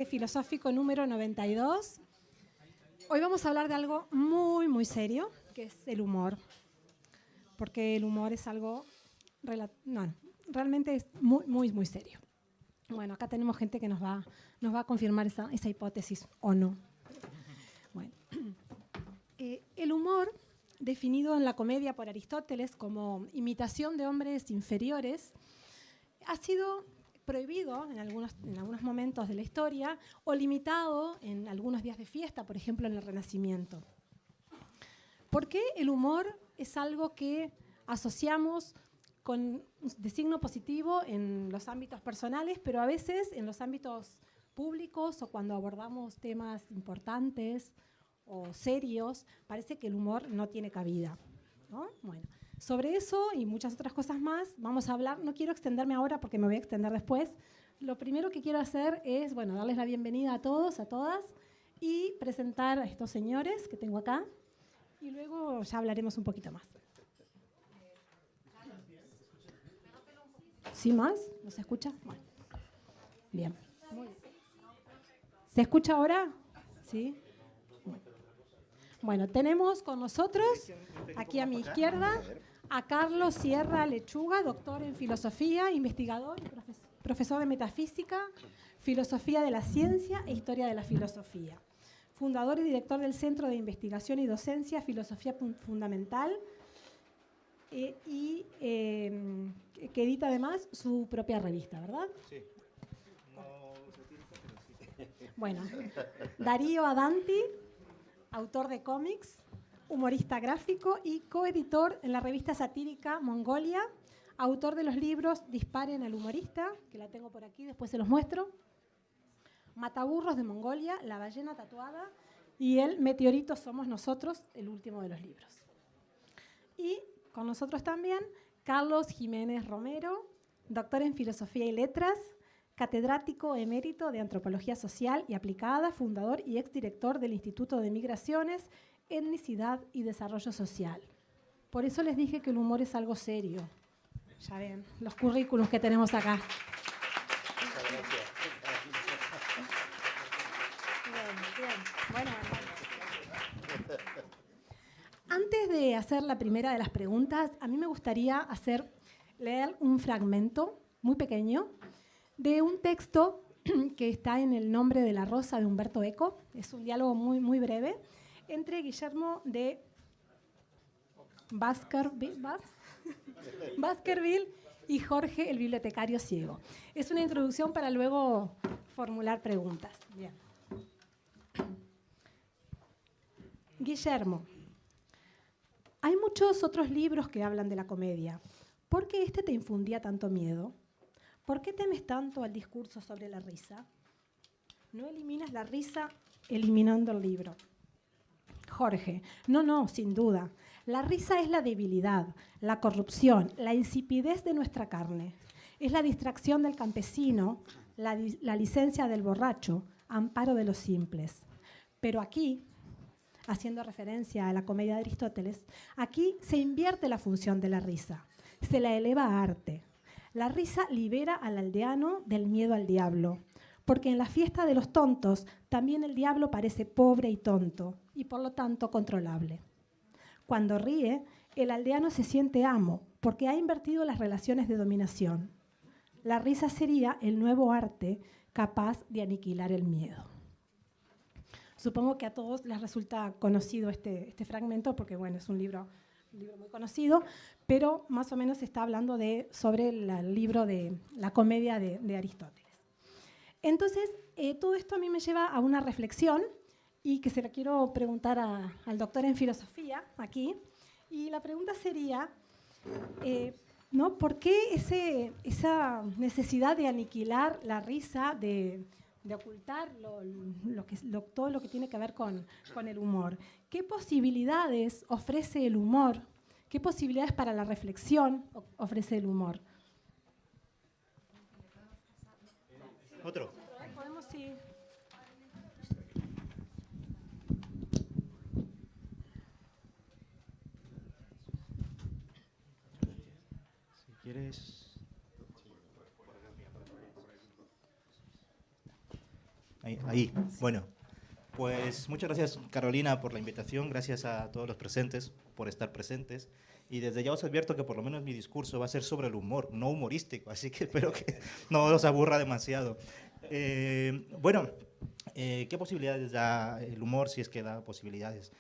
Filosófico número 92. Hoy vamos a hablar de algo muy, muy serio, que es el humor. Porque el humor es algo, realmente es muy, muy, muy serio. Bueno, acá tenemos gente que nos va a confirmar esa hipótesis o no. Bueno, el humor, definido en la comedia por Aristóteles como imitación de hombres inferiores, ha sido prohibido en algunos momentos de la historia o limitado en algunos días de fiesta, por ejemplo en el Renacimiento. ¿Por qué el humor es algo que asociamos de signo positivo en los ámbitos personales, pero a veces en los ámbitos públicos o cuando abordamos temas importantes o serios, parece que el humor no tiene cabida, ¿no? Bueno, sobre eso y muchas otras cosas más vamos a hablar. No quiero extenderme ahora porque me voy a extender después. Lo primero que quiero hacer es, darles la bienvenida a todos, a todas, y presentar a estos señores que tengo acá. Y luego ya hablaremos un poquito más. ¿Sí más? ¿No se escucha? Bueno. Bien. Muy bien. ¿Se escucha ahora? Sí. Bueno, tenemos con nosotros, aquí a mi izquierda, a Carlos Sierra Lechuga, doctor en filosofía, investigador y profesor de metafísica, filosofía de la ciencia e historia de la filosofía. Fundador y director del Centro de Investigación y Docencia, Filosofía Fundamental, y que edita además su propia revista, ¿verdad? Sí. No uso tinta, pero sí. Bueno, Darío Adanti, autor de cómics, humorista gráfico y coeditor en la revista satírica Mongolia, autor de los libros Disparen al humorista, que la tengo por aquí, después se los muestro, Mataburros de Mongolia, La ballena tatuada y El meteorito somos nosotros, el último de los libros. Y con nosotros también Carlos Jiménez Romero, doctor en Filosofía y Letras, catedrático emérito de Antropología Social y Aplicada, fundador y exdirector del Instituto de Migraciones, Etnicidad y Desarrollo Social. Por eso les dije que el humor es algo serio. Ya ven, los currículos que tenemos acá. Muchas gracias. Bueno. Antes de hacer la primera de las preguntas, a mí me gustaría leer un fragmento muy pequeño de un texto que está en El nombre de la rosa de Humberto Eco. Es un diálogo muy, muy breve entre Guillermo de Baskerville y Jorge, el bibliotecario ciego. Es una introducción para luego formular preguntas. Bien. Guillermo, hay muchos otros libros que hablan de la comedia. ¿Por qué este te infundía tanto miedo? ¿Por qué temes tanto al discurso sobre la risa? No eliminas la risa eliminando el libro. Jorge, no, sin duda. La risa es la debilidad, la corrupción, la insipidez de nuestra carne. Es la distracción del campesino, la licencia del borracho, amparo de los simples. Pero aquí, haciendo referencia a la comedia de Aristóteles, aquí se invierte la función de la risa, se la eleva a arte. La risa libera al aldeano del miedo al diablo, porque en la fiesta de los tontos también el diablo parece pobre y tonto, y por lo tanto controlable. Cuando ríe, el aldeano se siente amo, porque ha invertido las relaciones de dominación. La risa sería el nuevo arte capaz de aniquilar el miedo. Supongo que a todos les resulta conocido este fragmento, porque es un libro muy conocido, pero más o menos está hablando sobre el libro de la comedia de Aristóteles. Entonces, todo esto a mí me lleva a una reflexión y que se la quiero preguntar al doctor en filosofía aquí. Y la pregunta sería, ¿por qué esa necesidad de aniquilar la risa, de ocultar todo lo que tiene que ver con el humor? ¿Qué posibilidades ofrece el humor? ¿Qué posibilidades para la reflexión ofrece el humor? Otro. Podemos, sí. Si quieres. ahí. Bueno, pues muchas gracias, Carolina, por la invitación. Gracias a todos los presentes por estar presentes. Y desde ya os advierto que por lo menos mi discurso va a ser sobre el humor, no humorístico, así que espero que no os aburra demasiado. Bueno, ¿qué posibilidades da el humor, si es que da posibilidades?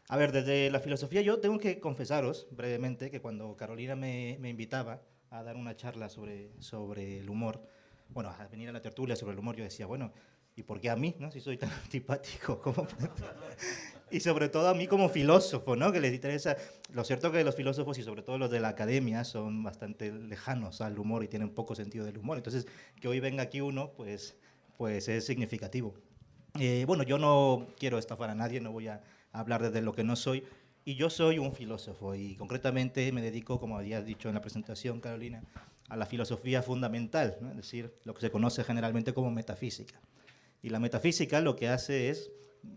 A ver, desde la filosofía yo tengo que confesaros brevemente que cuando Carolina me invitaba a dar una charla sobre el humor, bueno, a venir a la tertulia sobre el humor, yo decía, bueno, ¿y por qué a mí, no? Si soy tan antipático, ¿cómo? Y sobre todo a mí como filósofo, ¿no? Que les interesa. Lo cierto es que los filósofos y sobre todo los de la academia son bastante lejanos al humor y tienen poco sentido del humor. Entonces, que hoy venga aquí uno, pues es significativo. Bueno, yo no quiero estafar a nadie, no voy a hablar desde lo que no soy. Y yo soy un filósofo y concretamente me dedico, como habías dicho en la presentación, Carolina, a la filosofía fundamental, ¿no? Es decir, lo que se conoce generalmente como metafísica. Y la metafísica lo que hace es,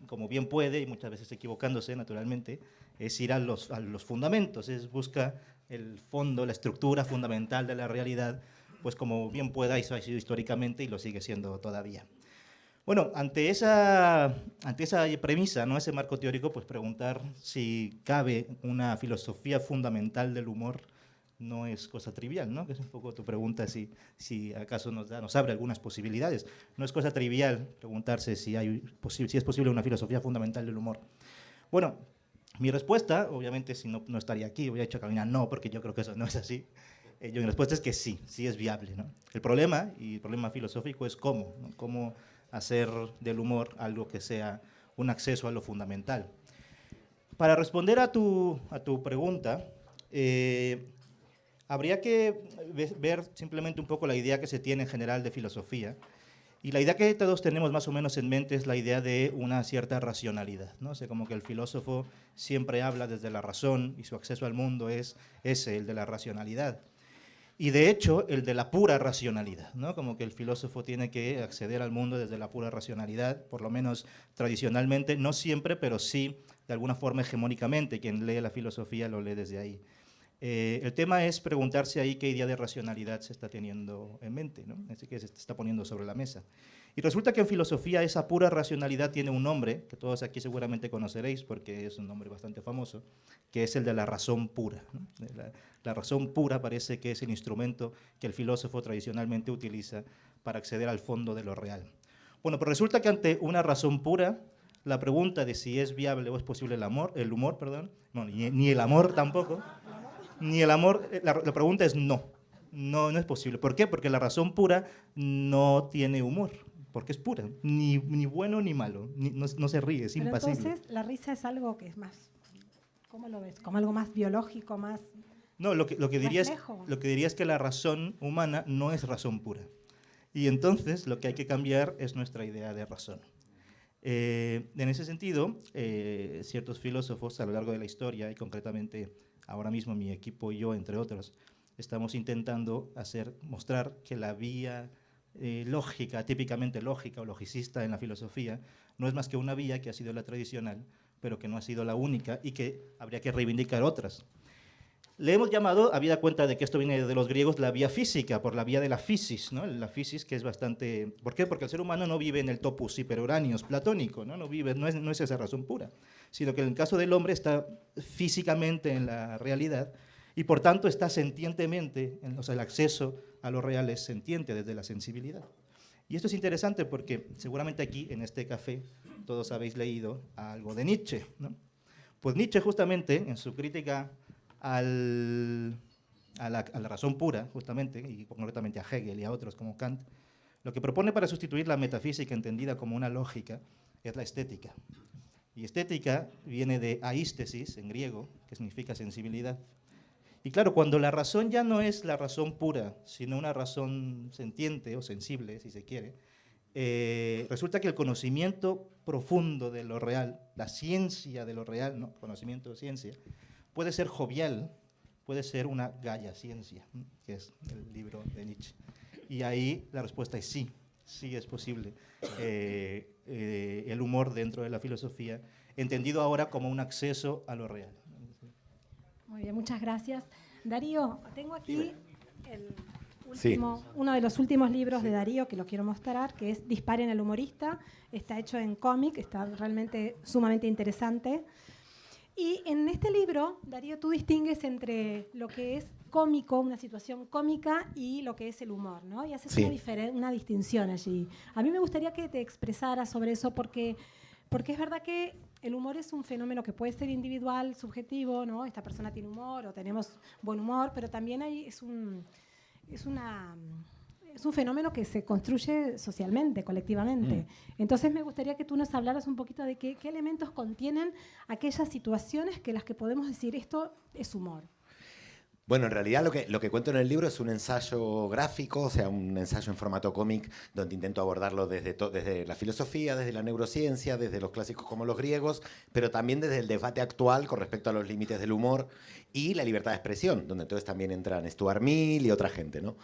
como bien puede, y muchas veces equivocándose naturalmente, es ir a los fundamentos, es buscar el fondo, la estructura fundamental de la realidad, pues como bien pueda, eso ha sido históricamente y lo sigue siendo todavía. Bueno, ante esa premisa, ¿no? Ese marco teórico, pues preguntar si cabe una filosofía fundamental del humor no es cosa trivial, ¿no? Que es un poco tu pregunta, si acaso nos abre algunas posibilidades. No es cosa trivial preguntarse si es posible una filosofía fundamental del humor. Bueno, mi respuesta, obviamente, si no estaría aquí, hubiera dicho a Carolina no, porque yo creo que eso no es así. Mi respuesta es que sí es viable, ¿no? El problema filosófico es cómo, ¿no? Cómo hacer del humor algo que sea un acceso a lo fundamental. Para responder a tu pregunta, habría que ver simplemente un poco la idea que se tiene en general de filosofía. Y la idea que todos tenemos más o menos en mente es la idea de una cierta racionalidad, ¿no? O sea, como que el filósofo siempre habla desde la razón y su acceso al mundo es ese, el de la racionalidad. Y de hecho, el de la pura racionalidad, ¿no? Como que el filósofo tiene que acceder al mundo desde la pura racionalidad, por lo menos tradicionalmente, no siempre, pero sí de alguna forma hegemónicamente. Quien lee la filosofía lo lee desde ahí. El tema es preguntarse ahí qué idea de racionalidad se está teniendo en mente, ¿no? Así que se está poniendo sobre la mesa. Y resulta que en filosofía esa pura racionalidad tiene un nombre, que todos aquí seguramente conoceréis porque es un nombre bastante famoso, que es el de la razón pura, ¿no? La razón pura parece que es el instrumento que el filósofo tradicionalmente utiliza para acceder al fondo de lo real. Bueno, pero resulta que ante una razón pura, la pregunta de si es viable o es posible el humor, no, ni el amor tampoco, ni el amor, la pregunta es no es posible. ¿Por qué? Porque la razón pura no tiene humor, porque es pura, ni bueno ni malo, no se ríe, es impasible. Pero entonces la risa es algo que es más, ¿cómo lo ves? ¿Como algo más biológico, más? No, lo que diría es que la razón humana no es razón pura. Y entonces lo que hay que cambiar es nuestra idea de razón. En ese sentido, ciertos filósofos a lo largo de la historia, y concretamente ahora mismo mi equipo y yo, entre otros, estamos intentando mostrar que la vía lógica, típicamente lógica o logicista en la filosofía, no es más que una vía que ha sido la tradicional, pero que no ha sido la única y que habría que reivindicar otras. Le hemos llamado, habida cuenta de que esto viene de los griegos, la vía física, por la vía de la physis, ¿no? La physis que es bastante... ¿Por qué? Porque el ser humano no vive en el topos hiperuranios platónico, ¿no? No es esa razón pura, sino que en el caso del hombre está físicamente en la realidad y por tanto está sentientemente, o sea, el acceso a lo real es sentiente desde la sensibilidad. Y esto es interesante porque seguramente aquí, en este café, todos habéis leído algo de Nietzsche, ¿no? Pues Nietzsche justamente, en su crítica a la razón pura, justamente, y concretamente a Hegel y a otros como Kant, lo que propone para sustituir la metafísica entendida como una lógica es la estética. Y estética viene de aístesis, en griego, que significa sensibilidad. Y claro, cuando la razón ya no es la razón pura, sino una razón sentiente o sensible, si se quiere, resulta que el conocimiento profundo de lo real, la ciencia de lo real, ¿no? Conocimiento de ciencia, puede ser jovial, puede ser una gaya ciencia, que es el libro de Nietzsche. Y ahí la respuesta es sí es posible. El humor dentro de la filosofía, entendido ahora como un acceso a lo real. Muy bien, muchas gracias. Darío, tengo aquí Sí. Uno de los últimos libros de Darío, que lo quiero mostrar, que es Disparen al humorista. Está hecho en cómic, está realmente sumamente interesante. Y en este libro, Darío, tú distingues entre lo que es cómico, una situación cómica, y lo que es el humor, ¿no? Y haces Sí. una distinción allí. A mí me gustaría que te expresaras sobre eso, porque es verdad que el humor es un fenómeno que puede ser individual, subjetivo, ¿no? Esta persona tiene humor o tenemos buen humor, pero también es un fenómeno que se construye socialmente, colectivamente. Entonces me gustaría que tú nos hablaras un poquito de qué elementos contienen aquellas situaciones que las que podemos decir esto es humor. Bueno, en realidad lo que cuento en el libro es un ensayo gráfico, o sea, un ensayo en formato cómic, donde intento abordarlo desde la filosofía, desde la neurociencia, desde los clásicos como los griegos, pero también desde el debate actual con respecto a los límites del humor y la libertad de expresión, donde entonces también entran Stuart Mill y otra gente, ¿no?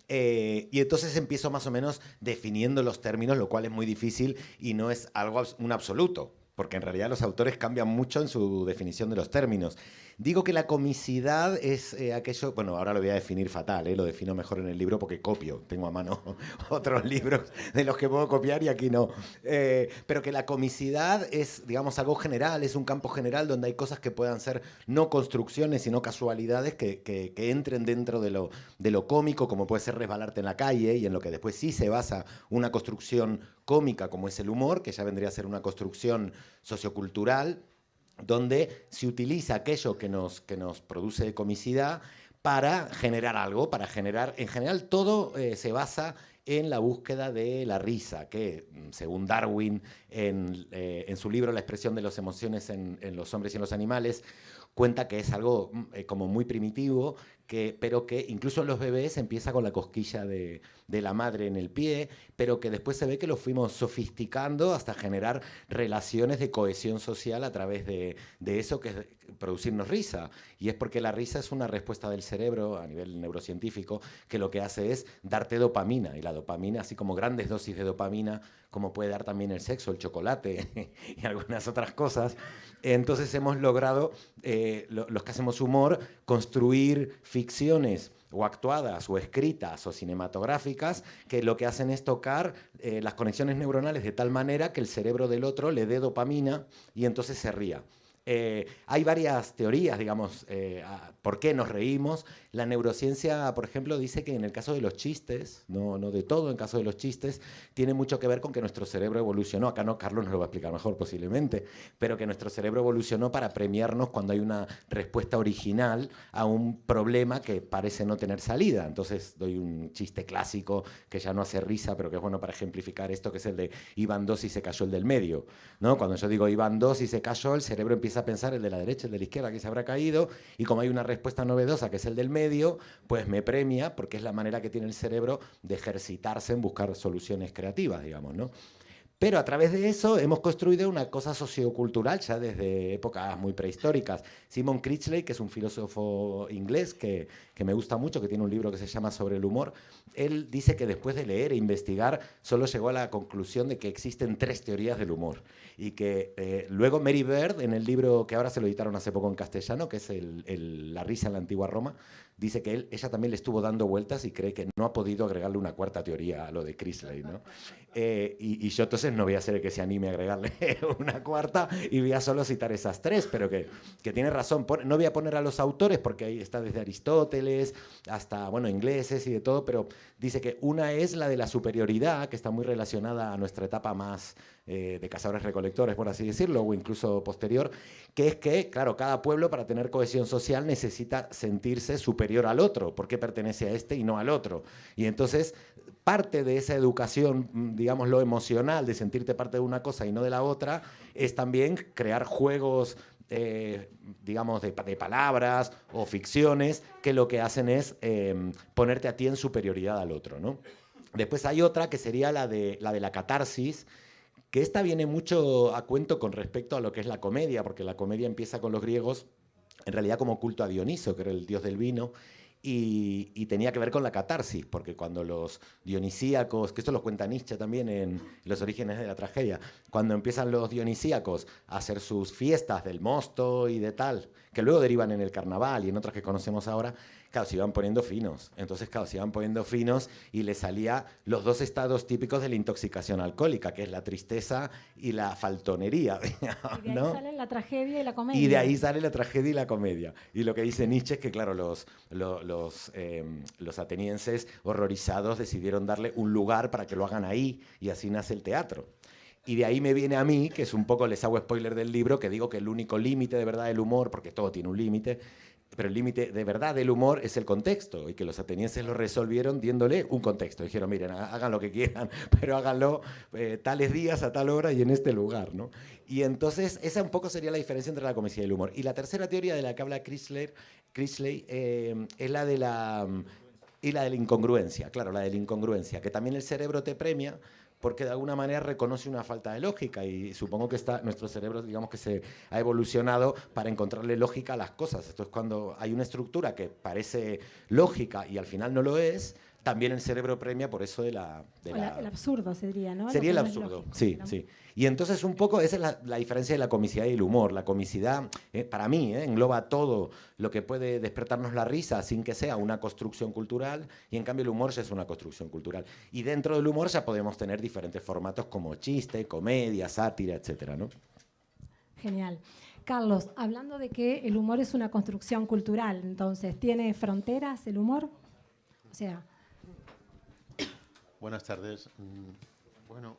Y entonces empiezo más o menos definiendo los términos, lo cual es muy difícil y no es un absoluto, porque en realidad los autores cambian mucho en su definición de los términos. Digo que la comicidad es aquello, bueno, ahora lo voy a definir fatal, lo defino mejor en el libro porque copio, tengo a mano otros libros de los que puedo copiar y aquí no. Pero que la comicidad es, digamos, algo general, es un campo general donde hay cosas que puedan ser no construcciones, sino casualidades que entren dentro de lo cómico, como puede ser resbalarte en la calle y en lo que después sí se basa una construcción cómica como es el humor, que ya vendría a ser una construcción sociocultural, donde se utiliza aquello que nos produce comicidad para generar algo, para generar, en general todo se basa en la búsqueda de la risa, que según Darwin en su libro La expresión de las emociones en los hombres y en los animales, cuenta que es algo como muy primitivo, pero que incluso en los bebés empieza con la cosquilla de la madre en el pie, pero que después se ve que lo fuimos sofisticando hasta generar relaciones de cohesión social a través de eso que es producirnos risa. Y es porque la risa es una respuesta del cerebro a nivel neurocientífico que lo que hace es darte dopamina. Y la dopamina, así como grandes dosis de dopamina, como puede dar también el sexo, el chocolate y algunas otras cosas. Entonces hemos logrado, los que hacemos humor, construir ficciones o actuadas o escritas o cinematográficas que lo que hacen es tocar las conexiones neuronales de tal manera que el cerebro del otro le dé dopamina y entonces se ría. Hay varias teorías, digamos, por qué nos reímos. La neurociencia, por ejemplo, dice que en el caso de los chistes, no de todo, en el caso de los chistes, tiene mucho que ver con que nuestro cerebro evolucionó. Acá no, Carlos nos lo va a explicar mejor posiblemente, pero que nuestro cerebro evolucionó para premiarnos cuando hay una respuesta original a un problema que parece no tener salida. Entonces doy un chiste clásico que ya no hace risa, pero que es bueno para ejemplificar esto, que es el de iban dos y se cayó el del medio, ¿no? Cuando yo digo iban dos y se cayó, el cerebro empieza a pensar el de la derecha, el de la izquierda, que se habrá caído, y como hay una respuesta novedosa que es el del medio, pues me premia porque es la manera que tiene el cerebro de ejercitarse en buscar soluciones creativas, digamos, ¿no? Pero a través de eso hemos construido una cosa sociocultural ya desde épocas muy prehistóricas. Simon Critchley, que es un filósofo inglés que me gusta mucho, que tiene un libro que se llama Sobre el humor, él dice que después de leer e investigar solo llegó a la conclusión de que existen 3 teorías del humor. Y que luego Mary Beard, en el libro que ahora se lo editaron hace poco en castellano, que es La risa en la antigua Roma, dice que ella también le estuvo dando vueltas y cree que no ha podido agregarle una 4th teoría a lo de Critchley, ¿no? Y yo entonces no voy a ser el que se anime a agregarle una 4ª y voy a solo citar esas 3, pero que tiene razón. No voy a poner a los autores porque ahí está desde Aristóteles hasta, bueno, ingleses y de todo, pero dice que una es la de la superioridad, que está muy relacionada a nuestra etapa más de cazadores-recolectores, por así decirlo, o incluso posterior, que es que, claro, cada pueblo para tener cohesión social necesita sentirse superior al otro, porque pertenece a este y no al otro. Y entonces parte de esa educación, digamos, lo emocional, de sentirte parte de una cosa y no de la otra, es también crear juegos, digamos, de palabras o ficciones que lo que hacen es ponerte a ti en superioridad al otro, ¿no? Después hay otra que sería la de la catarsis, que esta viene mucho a cuento con respecto a lo que es la comedia, porque la comedia empieza con los griegos, en realidad como culto a Dioniso, que era el dios del vino, y tenía que ver con la catarsis, porque cuando los dionisíacos, que esto lo cuenta Nietzsche también en Los orígenes de la tragedia, cuando empiezan los dionisíacos a hacer sus fiestas del mosto y de tal, que luego derivan en el carnaval y en otras que conocemos ahora, claro, se iban poniendo finos. Entonces, claro, se iban poniendo finos y les salía los dos estados típicos de la intoxicación alcohólica, que es la tristeza y la faltonería. Y de ahí ¿no? salen la tragedia y la comedia. Y de ahí sale la tragedia y la comedia. Y lo que dice Nietzsche es que, claro, los atenienses horrorizados decidieron darle un lugar para que lo hagan ahí, y así nace el teatro. Y de ahí me viene a mí, que es un poco, les hago spoiler del libro, que digo que el único límite de verdad del humor, porque todo tiene un límite, pero el límite de verdad del humor es el contexto, y que los atenienses lo resolvieron diéndole un contexto. Dijeron, miren, hagan lo que quieran, pero háganlo tales días, a tal hora y en este lugar, ¿no? Y entonces esa un poco sería la diferencia entre la comedia y el humor. Y la tercera teoría de la que habla Chrysler es la de la incongruencia, claro, la de la incongruencia, que también el cerebro te premia porque de alguna manera reconoce una falta de lógica, y supongo que nuestro cerebro, digamos, que se ha evolucionado para encontrarle lógica a las cosas. Esto es cuando hay una estructura que parece lógica y al final no lo es. También el cerebro premia por eso el absurdo sería, ¿no? Sería el absurdo, sí, sí. Y entonces un poco esa es la diferencia de la comicidad y el humor. La comicidad, para mí, engloba todo lo que puede despertarnos la risa sin que sea una construcción cultural, y en cambio el humor ya es una construcción cultural. Y dentro del humor ya podemos tener diferentes formatos como chiste, comedia, sátira, etcétera, ¿no? Genial. Carlos, hablando de que el humor es una construcción cultural, entonces, ¿tiene fronteras el humor? O sea... Buenas tardes. Bueno,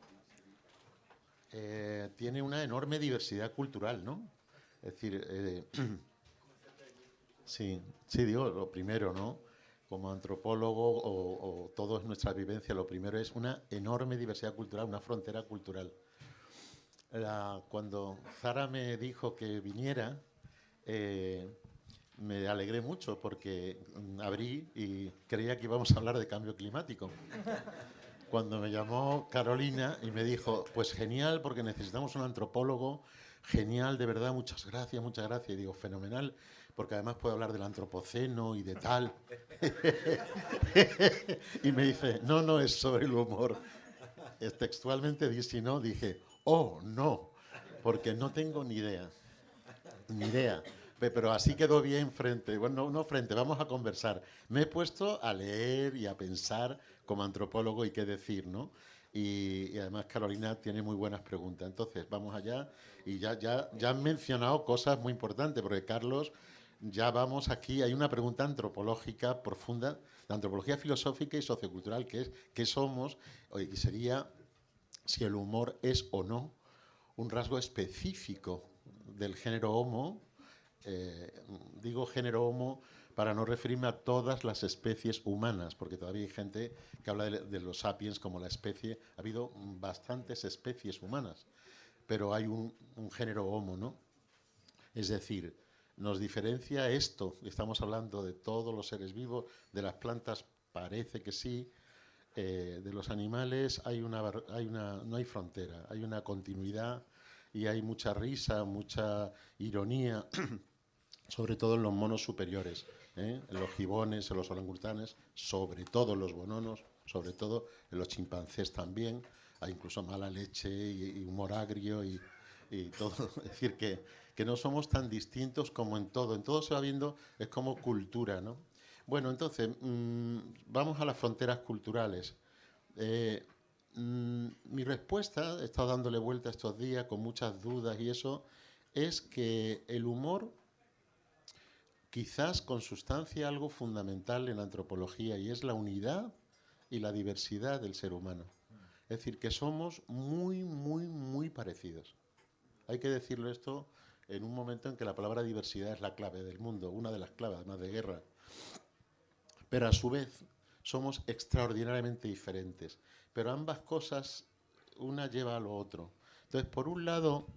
tiene una enorme diversidad cultural, ¿no? Es decir, sí, digo, lo primero, ¿no? Como antropólogo o todo es nuestra vivencia, lo primero es una enorme diversidad cultural, una frontera cultural. Cuando Zara me dijo que viniera, me alegré mucho porque abrí y creía que íbamos a hablar de cambio climático. Cuando me llamó Carolina y me dijo, pues genial, porque necesitamos un antropólogo, genial, de verdad, muchas gracias, y digo, fenomenal, porque además puedo hablar del antropoceno y de tal. Y me dice, no, es sobre el humor. Textualmente dije, oh, no, porque no tengo ni idea. Pero así quedó bien frente. Bueno, no frente, vamos a conversar. Me he puesto a leer y a pensar como antropólogo y qué decir, ¿no? Y además Carolina tiene muy buenas preguntas. Entonces, vamos allá. Y ya han mencionado cosas muy importantes, porque Carlos, ya vamos aquí, hay una pregunta antropológica profunda, de antropología filosófica y sociocultural, que es ¿qué somos? Y sería si el humor es o no un rasgo específico del género Homo. Digo género Homo para no referirme a todas las especies humanas, porque todavía hay gente que habla de los sapiens como la especie. Ha habido bastantes especies humanas, pero hay un género Homo, ¿no? Es decir, nos diferencia esto, estamos hablando de todos los seres vivos, de las plantas parece que sí, de los animales no hay frontera, hay una continuidad y hay mucha risa, mucha ironía, sobre todo en los monos superiores, en los gibones, en los orangutanes, sobre todo en los bononos, sobre todo en los chimpancés también, hay incluso mala leche y humor agrio y todo. Es decir, que no somos tan distintos como en todo se va viendo, es como cultura, ¿no? Bueno, entonces, vamos a las fronteras culturales. Mi respuesta, he estado dándole vuelta estos días con muchas dudas y eso, es que el humor quizás consustancia algo fundamental en la antropología, y es la unidad y la diversidad del ser humano. Es decir, que somos muy, muy, muy parecidos. Hay que decirlo esto en un momento en que la palabra diversidad es la clave del mundo, una de las claves, además de guerra. Pero a su vez somos extraordinariamente diferentes. Pero ambas cosas, una lleva a lo otro. Entonces, por un lado,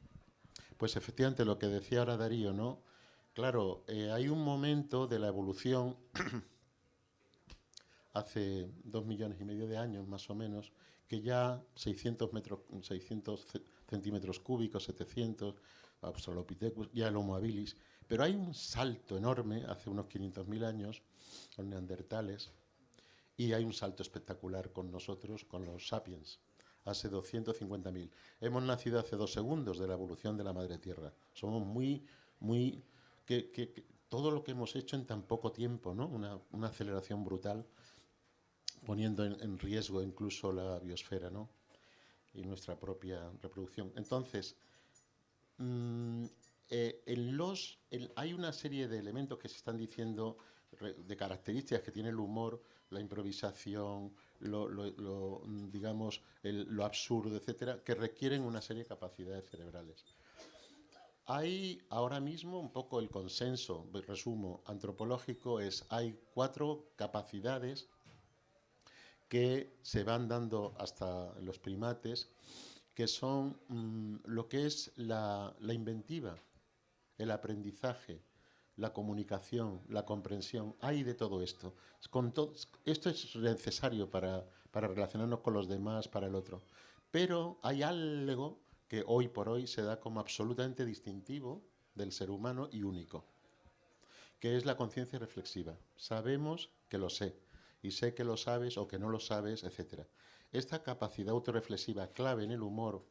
pues efectivamente lo que decía ahora Darío, ¿no? Claro, hay un momento de la evolución, hace 2,5 millones de años más o menos, que ya 600 centímetros cúbicos, 700, Australopithecus, ya el Homo habilis, pero hay un salto enorme hace unos 500.000 años, los neandertales, y hay un salto espectacular con nosotros, con los sapiens, hace 250.000. Hemos nacido hace 2 segundos de la evolución de la Madre Tierra. Somos muy, muy... todo lo que hemos hecho en tan poco tiempo, ¿no? Una aceleración brutal, poniendo en riesgo incluso la biosfera, ¿no? Y nuestra propia reproducción. Entonces, hay una serie de elementos que se están diciendo, de características que tiene el humor, la improvisación, digamos, lo absurdo, etcétera, que requieren una serie de capacidades cerebrales. Hay ahora mismo un poco el consenso, resumo, antropológico hay 4 capacidades que se van dando hasta los primates, que son lo que es la inventiva, el aprendizaje, la comunicación, la comprensión. Hay de todo esto. Esto es necesario para relacionarnos con los demás, para el otro. Pero hay algo que hoy por hoy se da como absolutamente distintivo del ser humano y único, que es la conciencia reflexiva. Sabemos que lo sé, y sé que lo sabes o que no lo sabes, etc. Esta capacidad autorreflexiva clave en el humor,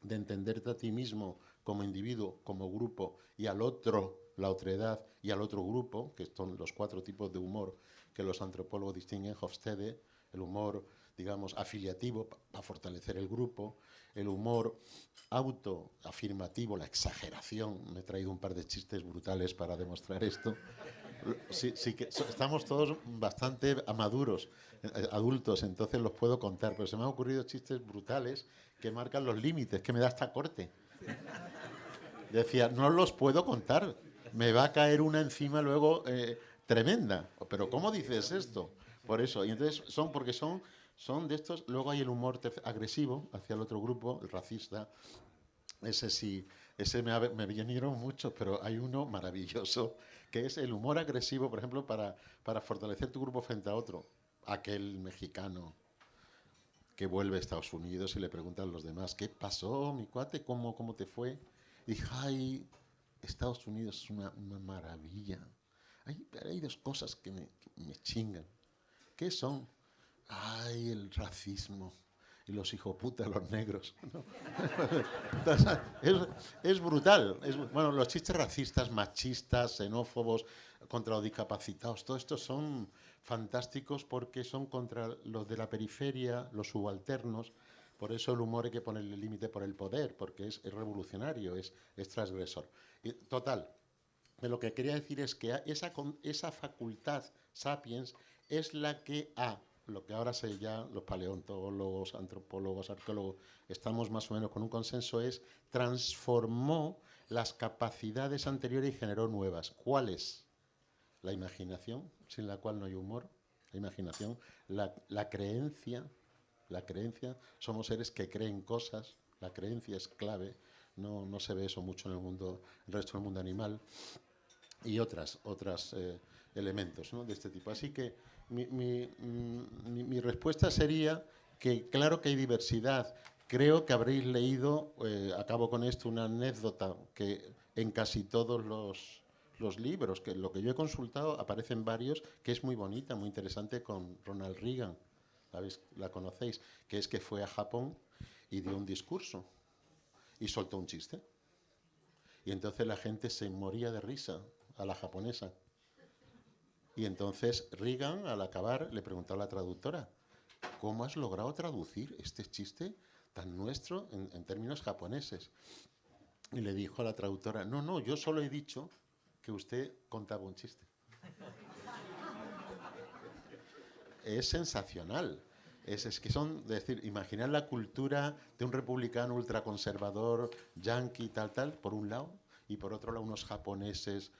de entenderte a ti mismo como individuo, como grupo, y al otro, la otredad, y al otro grupo, que son los 4 tipos de humor que los antropólogos distinguen, Hofstede, el humor, digamos, afiliativo, para fortalecer el grupo, el humor autoafirmativo, la exageración. Me he traído un par de chistes brutales para demostrar esto. Sí que estamos todos bastante maduros, adultos, entonces los puedo contar, pero se me han ocurrido chistes brutales que marcan los límites, que me da hasta corte. Decía, no los puedo contar, me va a caer una encima luego tremenda. Pero ¿cómo dices esto? Por eso, y entonces son de estos. Luego hay el humor agresivo hacia el otro grupo, el racista. Ese sí, me vinieron muchos, pero hay uno maravilloso, que es el humor agresivo, por ejemplo, para fortalecer tu grupo frente a otro. Aquel mexicano que vuelve a Estados Unidos y le preguntan a los demás, ¿qué pasó, mi cuate? ¿Cómo te fue? Y dije, ay, Estados Unidos es una maravilla. Hay 2 cosas que me chingan. ¿Qué son? Ay, el racismo y los hijoputas, los negros. ¿No? es brutal. Bueno, los chistes racistas, machistas, xenófobos, contra los discapacitados, todo esto son fantásticos porque son contra los de la periferia, los subalternos. Por eso el humor hay que ponerle límite por el poder, porque es revolucionario, es transgresor. Y, total, lo que quería decir es que esa facultad sapiens es la que lo que ahora sé ya los paleontólogos, antropólogos, arqueólogos, estamos más o menos con un consenso, transformó las capacidades anteriores y generó nuevas. ¿Cuáles? La imaginación, sin la cual no hay humor. La imaginación, la creencia, somos seres que creen cosas, la creencia es clave, no se ve eso mucho en el resto del mundo animal, y otros elementos, ¿no?, de este tipo. Así que mi respuesta sería que claro que hay diversidad. Creo que habréis leído, acabo con esto, una anécdota que en casi todos los libros, que lo que yo he consultado aparecen varios, que es muy bonita, muy interesante, con Ronald Reagan, la conocéis, que es que fue a Japón y dio un discurso y soltó un chiste. Y entonces la gente se moría de risa a la japonesa. Y entonces Reagan, al acabar, le preguntó a la traductora, ¿cómo has logrado traducir este chiste tan nuestro en términos japoneses? Y le dijo a la traductora, no, yo solo he dicho que usted contaba un chiste. Es sensacional. Es que son, decir, imaginar la cultura de un republicano ultraconservador, yanqui, tal, por un lado, y por otro lado unos japoneses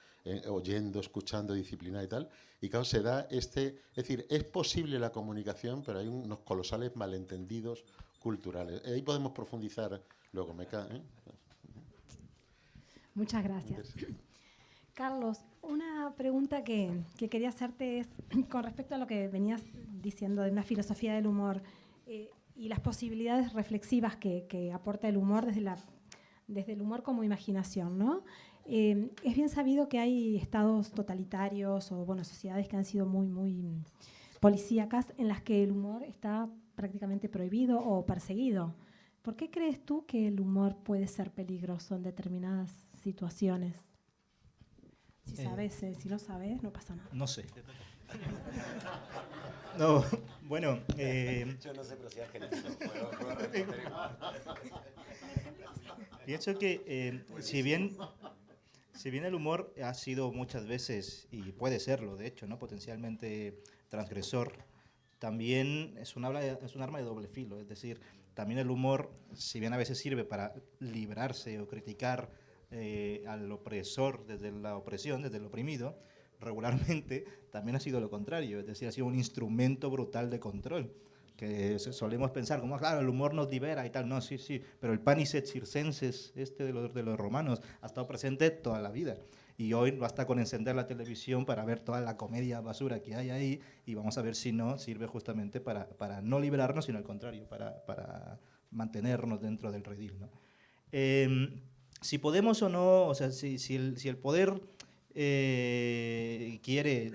oyendo, escuchando, disciplina y tal. Y claro, se da es decir, es posible la comunicación, pero hay unos colosales malentendidos culturales. Ahí podemos profundizar luego, Muchas gracias. Carlos, una pregunta que quería hacerte es con respecto a lo que venías diciendo de una filosofía del humor y las posibilidades reflexivas que aporta el humor desde el humor como imaginación, ¿no? Es bien sabido que hay estados totalitarios o sociedades que han sido muy policíacas en las que el humor está prácticamente prohibido o perseguido. ¿Por qué crees tú que el humor puede ser peligroso en determinadas situaciones? Si sabes, si no sabes, no pasa nada. No sé. No, bueno. Yo no sé, pero si es argentino. Puedo responder igual. Pienso que si bien el humor ha sido muchas veces, y puede serlo, de hecho, ¿no?, potencialmente transgresor, también es un arma de doble filo. Es decir, también el humor, si bien a veces sirve para librarse o criticar al opresor desde la opresión, desde el oprimido, regularmente también ha sido lo contrario. Es decir, ha sido un instrumento brutal de control. Que solemos pensar como, claro, el humor nos libera y tal. No, sí, pero el panis et circenses de los romanos ha estado presente toda la vida. Y hoy basta con encender la televisión para ver toda la comedia basura que hay ahí, y vamos a ver si no sirve justamente para no librarnos, sino al contrario, para mantenernos dentro del redil, ¿no? Si podemos o no, o sea, si el poder quiere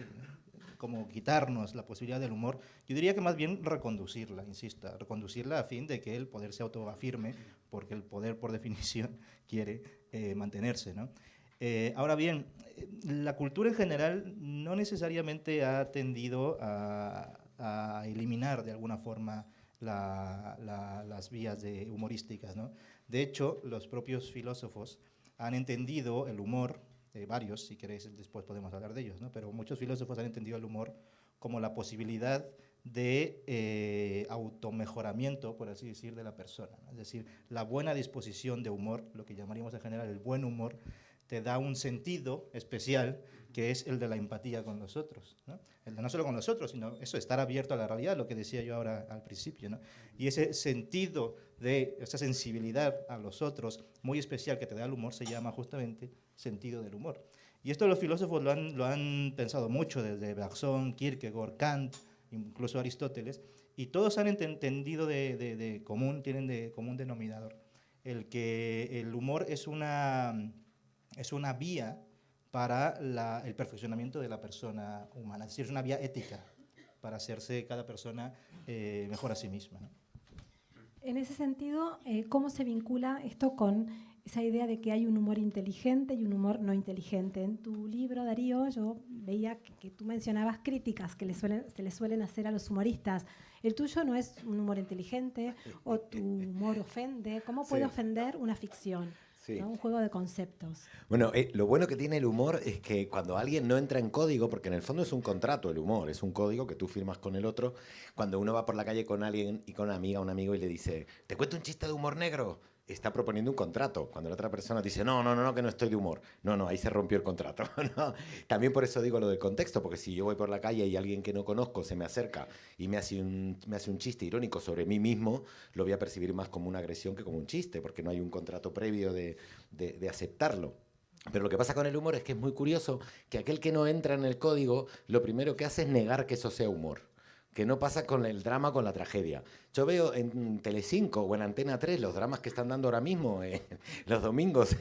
como quitarnos la posibilidad del humor, yo diría que más bien reconducirla, insisto, reconducirla a fin de que el poder se autoafirme, porque el poder, por definición, quiere mantenerse, ¿no? Ahora bien, la cultura en general no necesariamente ha tendido a eliminar de alguna forma las vías humorísticas, ¿no? De hecho, los propios filósofos han entendido el humor, varios, si queréis después podemos hablar de ellos, ¿no? Pero muchos filósofos han entendido el humor como la posibilidad de automejoramiento, por así decir, de la persona, ¿no? Es decir, la buena disposición de humor, lo que llamaríamos en general el buen humor, te da un sentido especial, que es el de la empatía con los otros, ¿no? El de no solo con los otros, sino eso, estar abierto a la realidad, lo que decía yo ahora al principio, ¿no? Y ese sentido esa sensibilidad a los otros muy especial que te da el humor se llama justamente sentido del humor. Y esto los filósofos lo han pensado mucho, desde Bergson, Kierkegaard, Kant, incluso Aristóteles, y todos han entendido tienen de común denominador el que el humor es una vía para el perfeccionamiento de la persona humana, es decir, es una vía ética para hacerse cada persona mejor a sí misma, ¿no? En ese sentido, ¿cómo se vincula esto con esa idea de que hay un humor inteligente y un humor no inteligente? En tu libro, Darío, yo veía que tú mencionabas críticas que se le suelen hacer a los humoristas. El tuyo no es un humor inteligente, o tu humor ofende. ¿Cómo puede ofender una ficción? Sí. ¿No? Un juego de conceptos. Bueno, lo bueno que tiene el humor es que cuando alguien no entra en código, porque en el fondo es un contrato el humor, es un código que tú firmas con el otro, cuando uno va por la calle con alguien y con una amiga, un amigo, y le dice, ¿te cuento un chiste de humor negro? Está proponiendo un contrato. Cuando la otra persona dice, no, que no estoy de humor. No, ahí se rompió el contrato. ¿No? También por eso digo lo del contexto, porque si yo voy por la calle y alguien que no conozco se me acerca y me hace un chiste irónico sobre mí mismo, lo voy a percibir más como una agresión que como un chiste, porque no hay un contrato previo de aceptarlo. Pero lo que pasa con el humor es que es muy curioso que aquel que no entra en el código, lo primero que hace es negar que eso sea humor. Que no pasa con el drama, con la tragedia. Yo veo en Telecinco o en Antena 3 los dramas que están dando ahora mismo, los domingos,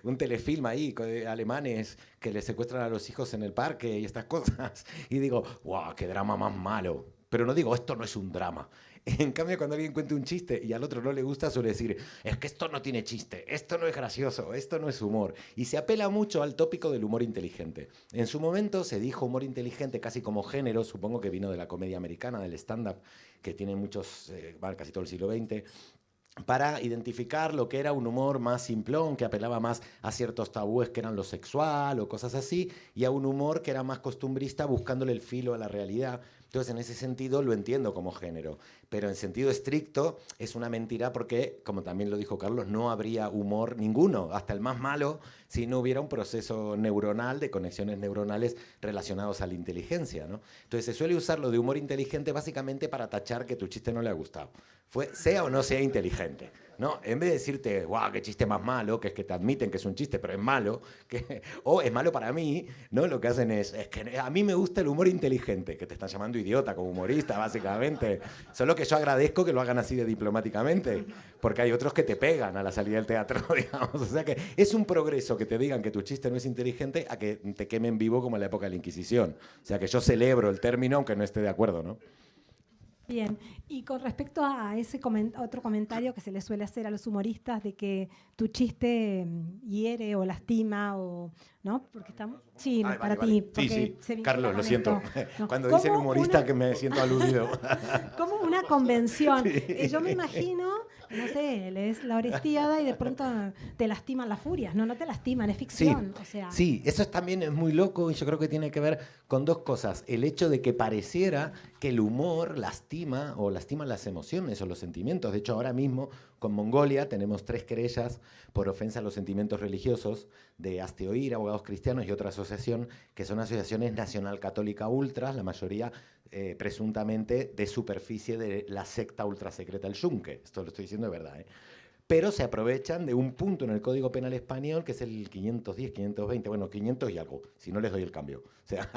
un telefilm ahí, alemanes que le secuestran a los hijos en el parque y estas cosas. Y digo, ¡guau, qué drama más malo! Pero no digo, esto no es un drama. En cambio, cuando alguien cuenta un chiste y al otro no le gusta, suele decir, es que esto no tiene chiste, esto no es gracioso, esto no es humor. Y se apela mucho al tópico del humor inteligente. En su momento se dijo humor inteligente casi como género, supongo que vino de la comedia americana, del stand-up, que tiene muchos, casi todo el siglo XX, para identificar lo que era un humor más simplón, que apelaba más a ciertos tabúes que eran lo sexual o cosas así, y a un humor que era más costumbrista, buscándole el filo a la realidad. Entonces, en ese sentido, lo entiendo como género. Pero en sentido estricto, es una mentira porque, como también lo dijo Carlos, no habría humor ninguno, hasta el más malo, si no hubiera un proceso neuronal de conexiones neuronales relacionados a la inteligencia, ¿no? Entonces, se suele usar lo de humor inteligente básicamente para tachar que tu chiste no le ha gustado. Sea o no sea inteligente, ¿no? En vez de decirte, guau, qué chiste más malo, que es que te admiten que es un chiste, pero es malo, o es malo para mí, ¿no? Lo que hacen es que a mí me gusta el humor inteligente, que te están llamando idiota como humorista, básicamente. Solo que yo agradezco que lo hagan así de diplomáticamente, porque hay otros que te pegan a la salida del teatro, digamos. O sea que es un progreso que te digan que tu chiste no es inteligente a que te quemen vivo como en la época de la Inquisición. O sea que yo celebro el término, aunque no esté de acuerdo, ¿no? Bien, y con respecto a ese otro comentario que se le suele hacer a los humoristas de que tu chiste hiere o lastima, o ¿no? Porque estamos, sí, Ay, para vale, ti, vale. porque Sí, se sí, vincula Carlos, con lo siento. esto, ¿no? Cuando Como dicen humorista una- que me siento aludido. como una convención. Sí. Yo me imagino, no sé, lees La Orestiada y de pronto te lastiman las furias. No, no te lastiman, es Sí, ficción. O sea, sí, eso también es muy loco y yo creo que tiene que ver con dos cosas. El hecho de que pareciera que el humor lastima o lastima las emociones o los sentimientos. De hecho, ahora mismo con Mongolia tenemos 3 querellas por ofensa a los sentimientos religiosos de Hazte Oír, Abogados Cristianos y otra asociación que son asociaciones nacional católica ultras, la mayoría presuntamente de superficie de la secta ultrasecreta El Yunque. Esto lo estoy diciendo de verdad, ¿eh? Pero se aprovechan de un punto en el Código Penal español, que es el 510, 520, bueno, 500 y algo, si no les doy el cambio. O sea,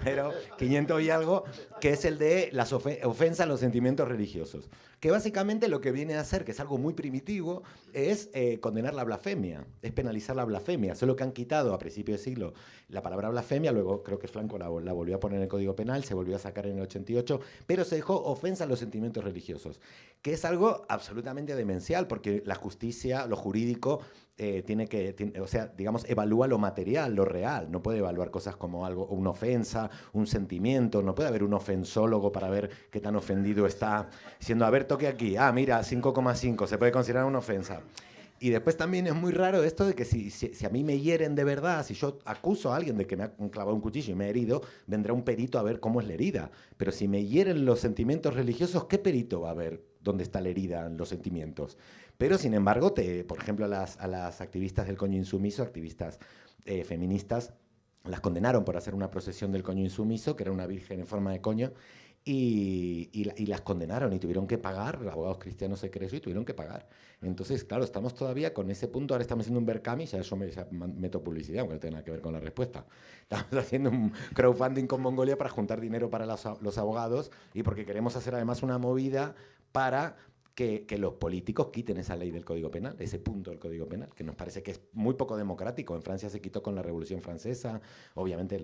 pero 500 y algo, que es el de las ofensa a los sentimientos religiosos. Que básicamente lo que viene a hacer, que es algo muy primitivo, es condenar la blasfemia, es penalizar la blasfemia. Solo que han quitado a principios de siglo la palabra blasfemia, luego creo que Franco la volvió a poner en el Código Penal, se volvió a sacar en el 88, pero se dejó ofensa a los sentimientos religiosos, que es algo absolutamente demencial, porque la justicia, lo jurídico, o sea, digamos, evalúa lo material, lo real, no puede evaluar cosas como algo, una ofensa, un sentimiento, no puede haber un ofensólogo para ver qué tan ofendido está, diciendo, a ver, toque aquí, mira, 5,5, se puede considerar una ofensa. Y después también es muy raro esto de que si a mí me hieren de verdad, si yo acuso a alguien de que me ha clavado un cuchillo y me ha herido, vendrá un perito a ver cómo es la herida. Pero si me hieren los sentimientos religiosos, ¿qué perito va a ver dónde está la herida en los sentimientos? Pero, sin embargo, por ejemplo, a las activistas del coño insumiso, activistas feministas, las condenaron por hacer una procesión del coño insumiso, que era una virgen en forma de coño, y las condenaron y tuvieron que pagar, Abogados Cristianos se creció y tuvieron que pagar. Entonces, claro, estamos todavía con ese punto, ahora estamos haciendo un Berkami, ya meto publicidad, porque no tiene nada que ver con la respuesta. Estamos haciendo un crowdfunding con Mongolia para juntar dinero para los abogados y porque queremos hacer además una movida para que los políticos quiten esa ley del Código Penal, ese punto del Código Penal, que nos parece que es muy poco democrático. En Francia se quitó con la Revolución Francesa, obviamente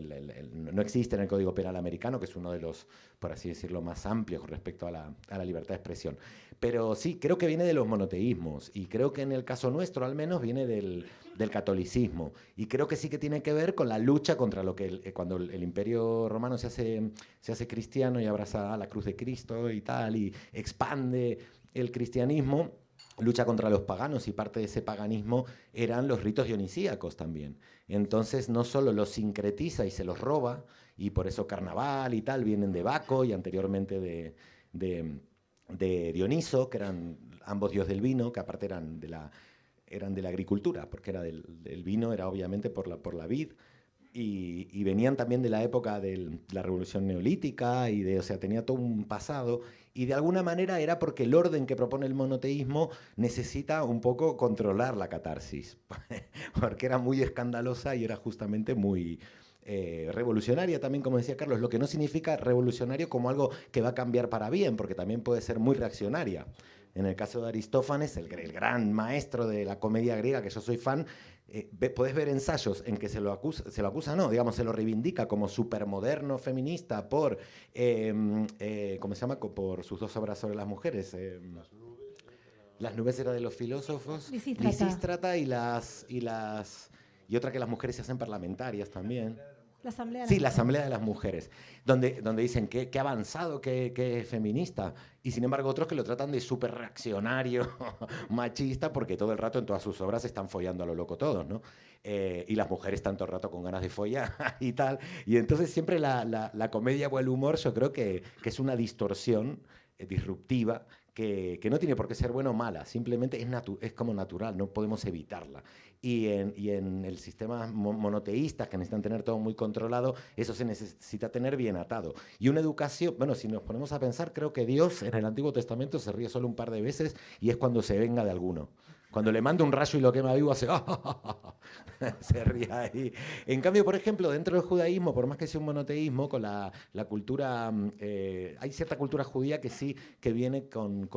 no existe en el Código Penal americano, que es uno de los, por así decirlo, más amplios con respecto a la libertad de expresión. Pero sí, creo que viene de los monoteísmos, y creo que en el caso nuestro al menos viene del catolicismo, y creo que sí que tiene que ver con la lucha contra lo que cuando el Imperio Romano se hace cristiano y abraza la cruz de Cristo y tal, y expande el cristianismo, lucha contra los paganos, y parte de ese paganismo eran los ritos dionisíacos también. Entonces no solo los sincretiza y se los roba, y por eso carnaval y tal vienen de Baco y anteriormente de Dioniso, que eran ambos dioses del vino, que aparte eran de la agricultura, porque era del vino, era obviamente por la vid, y venían también de la época de la Revolución Neolítica, o sea, tenía todo un pasado, y de alguna manera era porque el orden que propone el monoteísmo necesita un poco controlar la catarsis, porque era muy escandalosa y era justamente muy revolucionaria también, como decía Carlos, lo que no significa revolucionario como algo que va a cambiar para bien, porque también puede ser muy reaccionaria. En el caso de Aristófanes, el gran maestro de la comedia griega, que yo soy fan, podés ver ensayos en que se lo acusa, no, digamos, se lo reivindica como supermoderno feminista por, ¿cómo se llama? Por sus 2 obras sobre las mujeres. Las nubes era de los filósofos, Lisístrata y otra que las mujeres se hacen parlamentarias también. La Asamblea de Sí, las la Mujeres. Asamblea de las Mujeres, donde dicen que avanzado, que feminista, y sin embargo otros que lo tratan de súper reaccionario, machista, porque todo el rato en todas sus obras están follando a lo loco todos, ¿no? Y las mujeres tanto rato con ganas de follar y tal, y entonces siempre la comedia o el humor yo creo que es una distorsión disruptiva, que no tiene por qué ser buena o mala, simplemente es como natural, no podemos evitarla. Y en el sistema monoteístas, que necesitan tener todo muy controlado, eso se necesita tener bien atado. Y una educación, bueno, si nos ponemos a pensar, creo que Dios en el Antiguo Testamento se ríe solo un par de veces, y es cuando se venga de alguno. Cuando le manda un rayo y lo quema vivo, hace se ríe ahí. En cambio, por ejemplo, dentro del judaísmo, por más que sea un monoteísmo, con la cultura, hay cierta cultura judía que sí, que viene con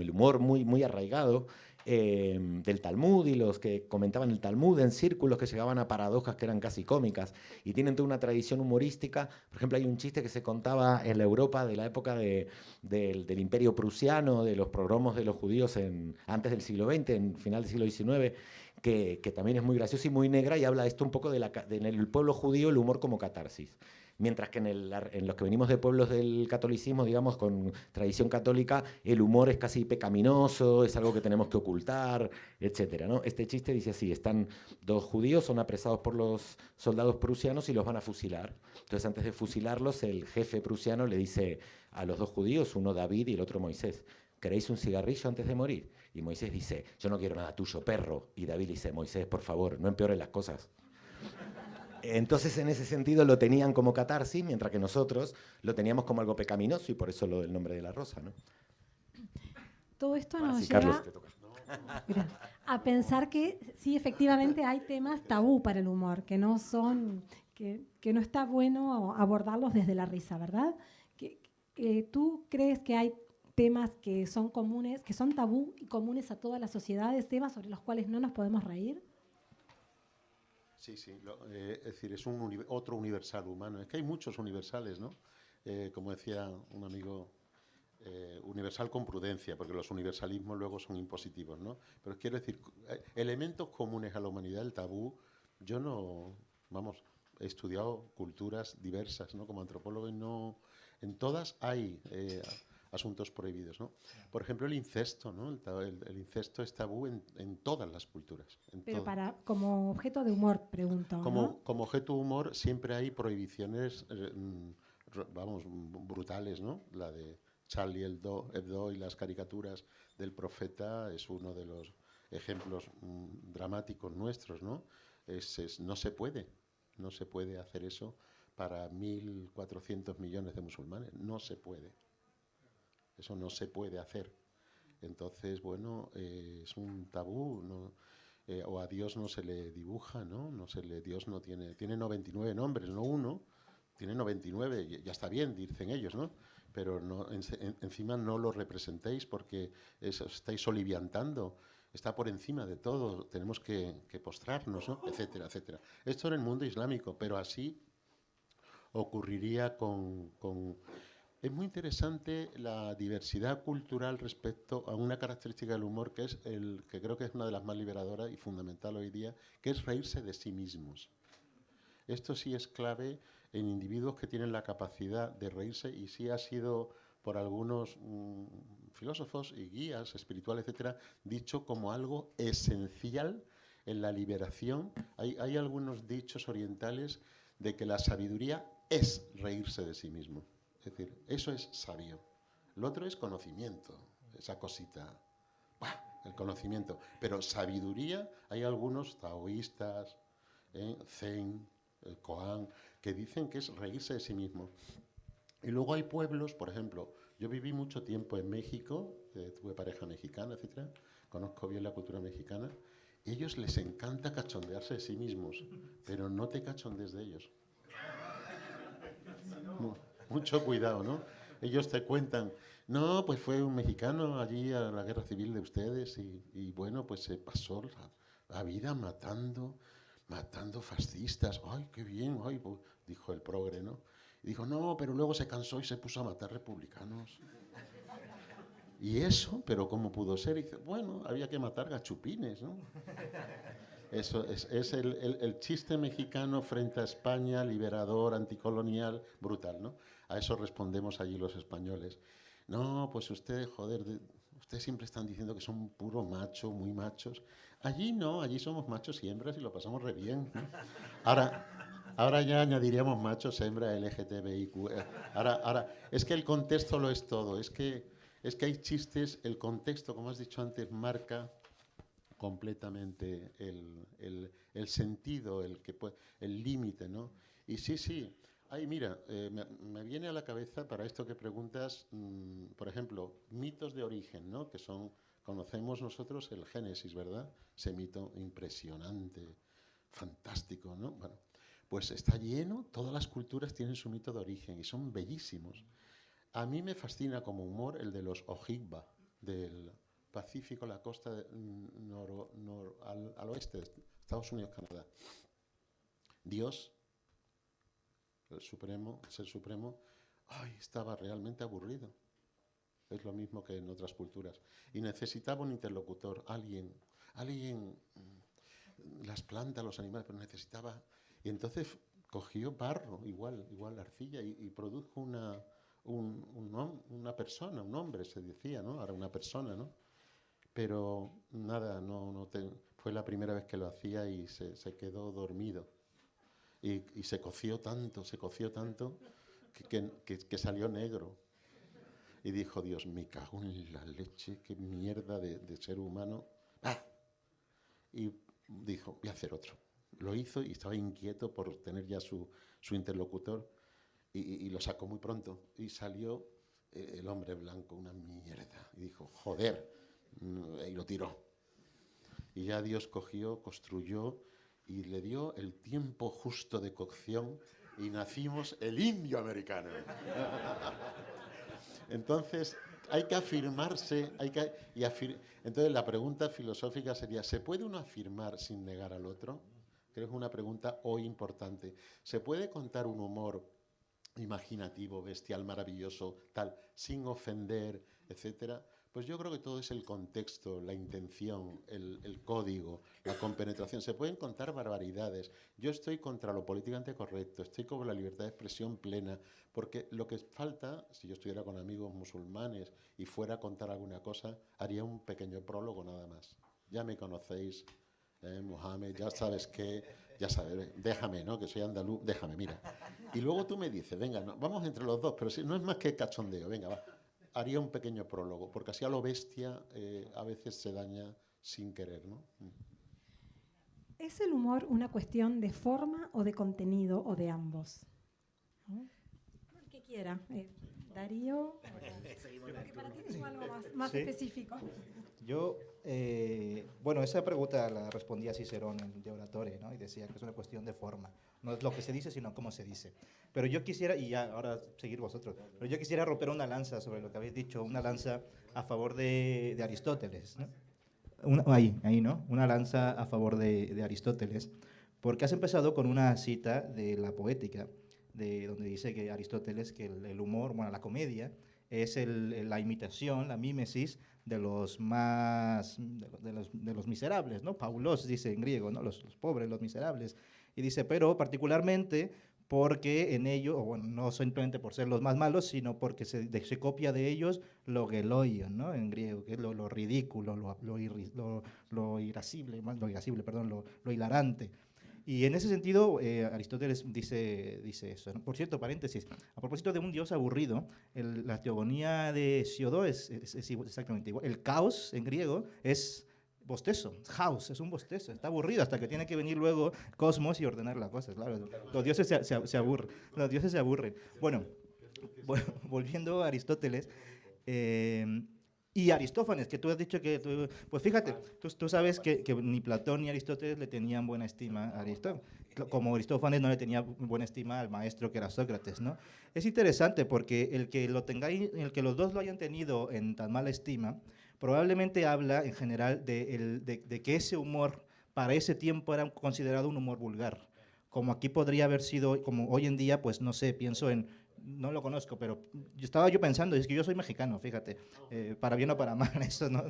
el humor muy, muy arraigado, del Talmud y los que comentaban el Talmud en círculos que llegaban a paradojas que eran casi cómicas y tienen toda una tradición humorística. Por ejemplo, hay un chiste que se contaba en la Europa de la época del Imperio Prusiano, de los pogromos de los judíos antes del siglo XX, en final del siglo XIX, que también es muy graciosa y muy negra y habla esto un poco en el pueblo judío, el humor como catarsis. Mientras que en los que venimos de pueblos del catolicismo, digamos, con tradición católica, el humor es casi pecaminoso, es algo que tenemos que ocultar, etcétera, ¿no? Este chiste dice así: están dos judíos, son apresados por los soldados prusianos y los van a fusilar. Entonces, antes de fusilarlos, el jefe prusiano le dice a los dos judíos, uno David y el otro Moisés: ¿queréis un cigarrillo antes de morir? Y Moisés dice: yo no quiero nada tuyo, perro. Y David dice: Moisés, por favor, no empeores las cosas. Entonces, en ese sentido, lo tenían como catarsis, mientras que nosotros lo teníamos como algo pecaminoso, y por eso lo del nombre de la rosa, ¿no? Todo esto Ahora nos sí, lleva Carlos, te toca. a pensar que sí, efectivamente hay temas tabú para el humor, que no son, que no está bueno abordarlos desde la risa, ¿verdad? ¿Tú crees que hay temas que son comunes, que son tabú y comunes a todas las sociedades, temas sobre los cuales no nos podemos reír? Sí, sí, es decir, es otro universal humano. Es que hay muchos universales, ¿no? Como decía un amigo, universal con prudencia, porque los universalismos luego son impositivos, ¿no? Pero quiero decir, elementos comunes a la humanidad, el tabú, yo no, vamos, he estudiado culturas diversas, ¿no? Como antropólogo, y no, en todas hay asuntos prohibidos, ¿no? Por ejemplo, el incesto, ¿no? El incesto es tabú en todas las culturas. Pero como objeto de humor, pregunto, ¿no? Como objeto de humor siempre hay prohibiciones, vamos, brutales, ¿no? La de Charlie Hebdo y las caricaturas del profeta es uno de los ejemplos dramáticos nuestros, ¿no? No se puede hacer eso para 1.400 millones de musulmanes, no se puede. Eso no se puede hacer. Entonces, bueno, es un tabú, ¿no? O a Dios no se le dibuja, ¿no? Dios no tiene 99 nombres, no uno, tiene 99, ya está bien, dicen ellos, ¿no? Pero no, encima no lo representéis porque estáis soliviantando, está por encima de todo, tenemos que postrarnos, ¿no? Etcétera, etcétera. Esto en el mundo islámico, pero así ocurriría con. Es muy interesante la diversidad cultural respecto a una característica del humor que creo que es una de las más liberadoras y fundamental hoy día, que es reírse de sí mismos. Esto sí es clave en individuos que tienen la capacidad de reírse, y sí ha sido por algunos filósofos y guías espirituales, etcétera, dicho como algo esencial en la liberación. Hay algunos dichos orientales de que la sabiduría es reírse de sí mismo. Es decir, eso es sabio. Lo otro es conocimiento, esa cosita, ¡buah!, el conocimiento. Pero sabiduría, hay algunos taoístas, Zen, el Koan, que dicen que es reírse de sí mismo. Y luego hay pueblos, por ejemplo, yo viví mucho tiempo en México, tuve pareja mexicana, etcétera, conozco bien la cultura mexicana, y a ellos les encanta cachondearse de sí mismos, pero no te cachondees de ellos. Mucho cuidado, ¿no? Ellos te cuentan, no, pues fue un mexicano allí a la guerra civil de ustedes y bueno, pues se pasó la vida matando fascistas. Ay, qué bien, ay, pues, dijo el progre, ¿no? Y dijo, no, pero luego se cansó y se puso a matar republicanos. ¿Y eso? ¿Pero cómo pudo ser? Y dice, bueno, había que matar gachupines, ¿no? Eso es el chiste mexicano frente a España, liberador, anticolonial, brutal, ¿no? A eso respondemos allí los españoles. No, pues ustedes, joder, ustedes siempre están diciendo que son puro macho, muy machos. Allí no, allí somos machos y hembras y lo pasamos re bien, ¿no? Ahora ya añadiríamos machos, hembras, LGTBIQ. Ahora, es que el contexto lo es todo. Es que hay chistes, el contexto, como has dicho antes, marca completamente el sentido, el límite, ¿no? Y sí. Ay, mira, me viene a la cabeza para esto que preguntas, por ejemplo, mitos de origen, ¿no? Conocemos nosotros el Génesis, ¿verdad? Ese mito impresionante, fantástico, ¿no? Bueno, pues está lleno, todas las culturas tienen su mito de origen y son bellísimos. A mí me fascina como humor el de los Ojibwa, Pacífico, la costa al oeste de Estados Unidos, Canadá. Dios, el Supremo, el Ser Supremo, estaba realmente aburrido. Es lo mismo que en otras culturas. Y necesitaba un interlocutor, alguien, las plantas, los animales, pero necesitaba. Y entonces cogió barro, igual arcilla, y produjo una persona, un hombre, se decía, ¿no? Ahora una persona, ¿no? Pero nada, fue la primera vez que lo hacía y se quedó dormido. Y se coció tanto que salió negro. Y dijo, Dios, me cago en la leche, qué mierda de ser humano. ¡Ah! Y dijo, voy a hacer otro. Lo hizo y estaba inquieto por tener ya su interlocutor y lo sacó muy pronto. Y salió el hombre blanco, una mierda. Y dijo, joder, y lo tiró. Y ya Dios cogió, construyó y le dio el tiempo justo de cocción y nacimos el indio americano. Entonces, hay que afirmarse, entonces la pregunta filosófica sería, ¿se puede uno afirmar sin negar al otro? Creo que es una pregunta hoy importante. ¿Se puede contar un humor imaginativo, bestial, maravilloso, tal, sin ofender, etcétera? Pues yo creo que todo es el contexto, la intención, el código, la compenetración. Se pueden contar barbaridades. Yo estoy contra lo políticamente correcto, estoy con la libertad de expresión plena, porque lo que falta, si yo estuviera con amigos musulmanes y fuera a contar alguna cosa, haría un pequeño prólogo nada más. Ya me conocéis, Mohamed, ya sabes qué, ya sabes, déjame, ¿no? Que soy andaluz, déjame, mira. Y luego tú me dices, venga, no, vamos entre los dos, pero si no es más que cachondeo, venga, va. Haría un pequeño prólogo, porque así a lo bestia a veces se daña sin querer, ¿no? ¿Es el humor una cuestión de forma o de contenido o de ambos? ¿No? El que quiera. Darío, porque para ti tengo algo más Sí. específico. Yo, bueno, esa pregunta la respondía Cicerón en De Oratore, ¿no? Y decía que es una cuestión de forma. No es lo que se dice, sino cómo se dice. Pero yo quisiera, y ya ahora seguir vosotros, pero yo quisiera romper una lanza sobre lo que habéis dicho, una lanza a favor de Aristóteles, ¿no? Ahí, ¿no? Una lanza a favor de Aristóteles, porque has empezado con una cita de la Poética, donde dice que Aristóteles, que el humor, bueno, la comedia, es la imitación, la mímesis de los miserables, ¿no? Paulos dice en griego, ¿no? Los pobres, los miserables. Y dice, pero particularmente porque en ello, o bueno, no simplemente por ser los más malos, sino porque se copia de ellos lo geloion, ¿no? En griego, que es lo ridículo, lo hilarante. Y en ese sentido, Aristóteles dice eso, ¿no? Por cierto, paréntesis, a propósito de un dios aburrido, la teogonía de Hesíodo es exactamente igual. El caos en griego es bostezo, house, es un bostezo, está aburrido hasta que tiene que venir luego Cosmos y ordenar las cosas, claro. Los dioses se aburren. Los dioses se aburren. Bueno, volviendo a Aristóteles, y Aristófanes, que tú has dicho que, pues fíjate, tú sabes que ni Platón ni Aristóteles le tenían buena estima a Aristófanes, como Aristófanes no le tenía buena estima al maestro que era Sócrates, ¿no? Es interesante porque el que los dos lo hayan tenido en tan mala estima, probablemente habla en general de que ese humor para ese tiempo era considerado un humor vulgar, como aquí podría haber sido, como hoy en día, pues no sé, pienso en, no lo conozco, pero estaba yo pensando, es que yo soy mexicano, fíjate, para bien o para mal, eso no.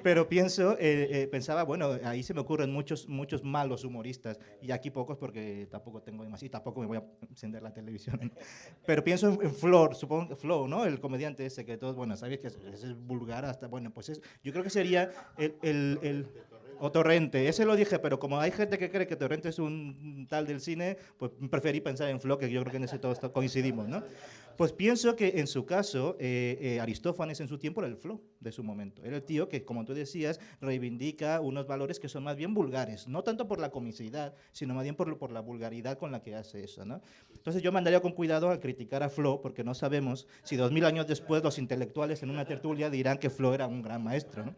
Pero pensaba, bueno, ahí se me ocurren muchos malos humoristas, y aquí pocos porque tampoco tengo demasiado, y tampoco me voy a encender la televisión. Pero pienso en Flor, supongo que Flo, ¿no? El comediante ese que todos, bueno, sabes que es vulgar hasta, bueno, pues yo creo que sería o Torrente, ese lo dije, pero como hay gente que cree que Torrente es un tal del cine, pues preferí pensar en Flo, que yo creo que en ese todos coincidimos, ¿no? Pues pienso que en su caso, Aristófanes en su tiempo era el Flo de su momento. Era el tío que, como tú decías, reivindica unos valores que son más bien vulgares, no tanto por la comicidad, sino más bien por la vulgaridad con la que hace eso, ¿no? Entonces yo me andaría con cuidado al criticar a Flo, porque no sabemos si 2000 años después los intelectuales en una tertulia dirán que Flo era un gran maestro, ¿no?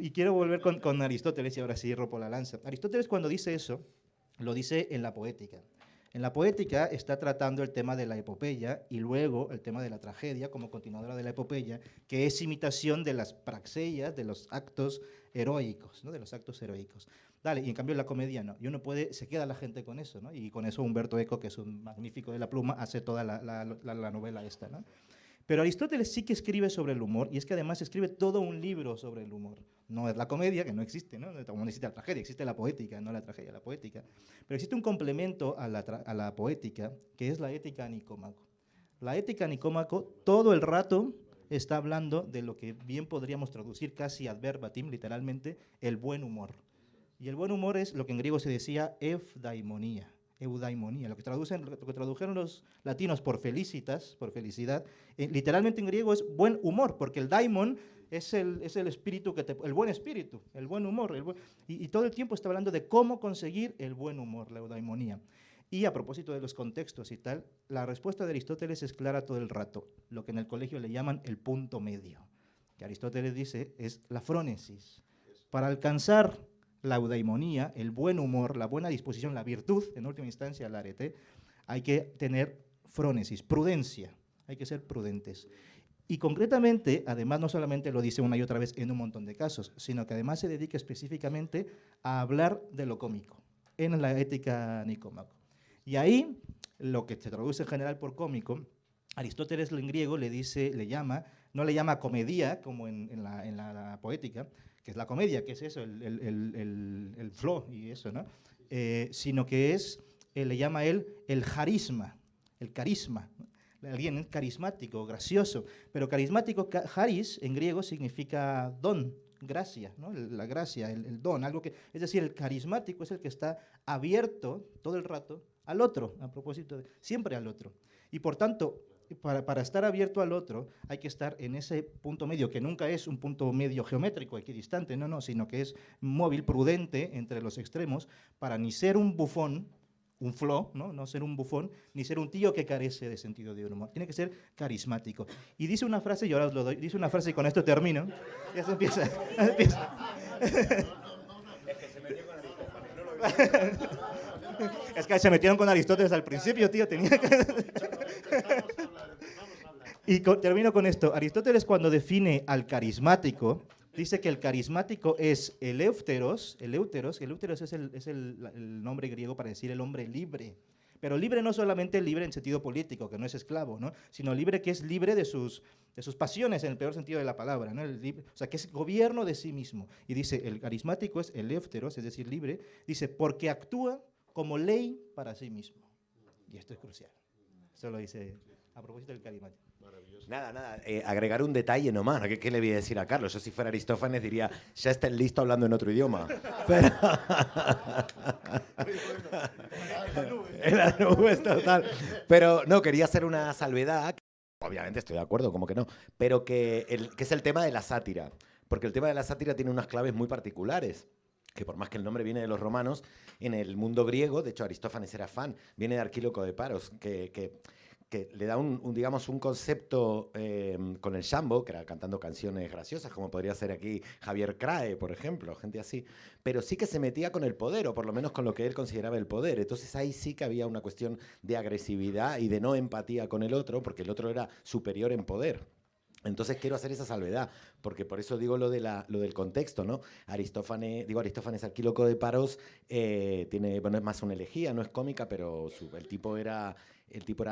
Y quiero volver con Aristóteles, y ahora sí rompo la lanza. Aristóteles cuando dice eso, lo dice en la Poética. En la poética está tratando el tema de la epopeya y luego el tema de la tragedia como continuadora de la epopeya, que es imitación de las praxeias, de los actos heroicos, ¿no? De los actos heroicos. Dale, y en cambio la comedia no. Y uno puede, se queda la gente con eso, ¿no? Y con eso Humberto Eco, que es un magnífico de la pluma, hace toda la novela esta, ¿no? Pero Aristóteles sí que escribe sobre el humor, y es que además escribe todo un libro sobre el humor. No es la comedia, que no existe, ¿no? Como no existe la tragedia, existe la poética, no la tragedia, la poética. Pero existe un complemento a la poética, que es la ética a Nicómaco. La ética a Nicómaco todo el rato está hablando de lo que bien podríamos traducir casi ad verbatim, literalmente, el buen humor. Y el buen humor es lo que en griego se decía eudaimonía, lo que tradujeron los latinos por felicitas, por felicidad, literalmente en griego es buen humor, porque el daimon es el espíritu, el buen espíritu, el buen humor, y todo el tiempo está hablando de cómo conseguir el buen humor, la eudaimonía. Y a propósito de los contextos y tal, la respuesta de Aristóteles es clara todo el rato, lo que en el colegio le llaman el punto medio, que Aristóteles dice es la frónesis. Para alcanzar la eudaimonía, el buen humor, la buena disposición, la virtud, en última instancia el arete, hay que tener frónesis, prudencia, hay que ser prudentes. Y concretamente, además, no solamente lo dice una y otra vez en un montón de casos, sino que además se dedica específicamente a hablar de lo cómico, en la ética Nicómaco. Y ahí, lo que se traduce en general por cómico, Aristóteles en griego no le llama comedia, como en la poética, que es la comedia, que es eso, el flow y eso, ¿no? Sino que le llama él el carisma, alguien carismático, gracioso, pero carismático, charis en griego significa don, gracia, ¿no? La gracia, el don, es decir, el carismático es el que está abierto todo el rato al otro, a propósito, siempre al otro. Y por tanto, para estar abierto al otro hay que estar en ese punto medio, que nunca es un punto medio geométrico, equidistante, no, sino que es móvil, prudente entre los extremos, para ni ser un bufón, un flo, no ser un bufón, ni ser un tío que carece de sentido de humor. Tiene que ser carismático. Y dice una frase, y ahora os lo doy, dice una frase y con esto termino. Ya se empieza. Es que se metieron con Aristóteles al principio, tío, tenía que... Y termino con esto. Aristóteles, cuando define al carismático, dice que el carismático es el éuteros es el nombre griego para decir el hombre libre. Pero libre no solamente libre en sentido político, que no es esclavo, ¿no? Sino libre que es libre de sus pasiones, en el peor sentido de la palabra, ¿no? O sea, que es gobierno de sí mismo. Y dice, el carismático es el éuteros, es decir, libre, dice, porque actúa como ley para sí mismo. Y esto es crucial. Eso lo dice a propósito del carismático. Nada, agregar un detalle nomás. ¿Qué le voy a decir a Carlos? Yo si fuera Aristófanes diría, ya está listo hablando en otro idioma. Pero... en la nube es total. Pero no, quería hacer una salvedad. Obviamente estoy de acuerdo, como que no. Pero que es el tema de la sátira. Porque el tema de la sátira tiene unas claves muy particulares. Que por más que el nombre viene de los romanos, en el mundo griego, de hecho Aristófanes era fan, viene de Arquíloco de Paros, que le da un concepto con el Jambo, que era cantando canciones graciosas, como podría ser aquí Javier Crae, por ejemplo, gente así, pero sí que se metía con el poder, o por lo menos con lo que él consideraba el poder. Entonces ahí sí que había una cuestión de agresividad y de no empatía con el otro, porque el otro era superior en poder. Entonces quiero hacer esa salvedad, porque por eso digo lo del contexto, ¿no? Aristófanes, Arquíloco de Paros, bueno, es más una elegía, no es cómica, pero el tipo era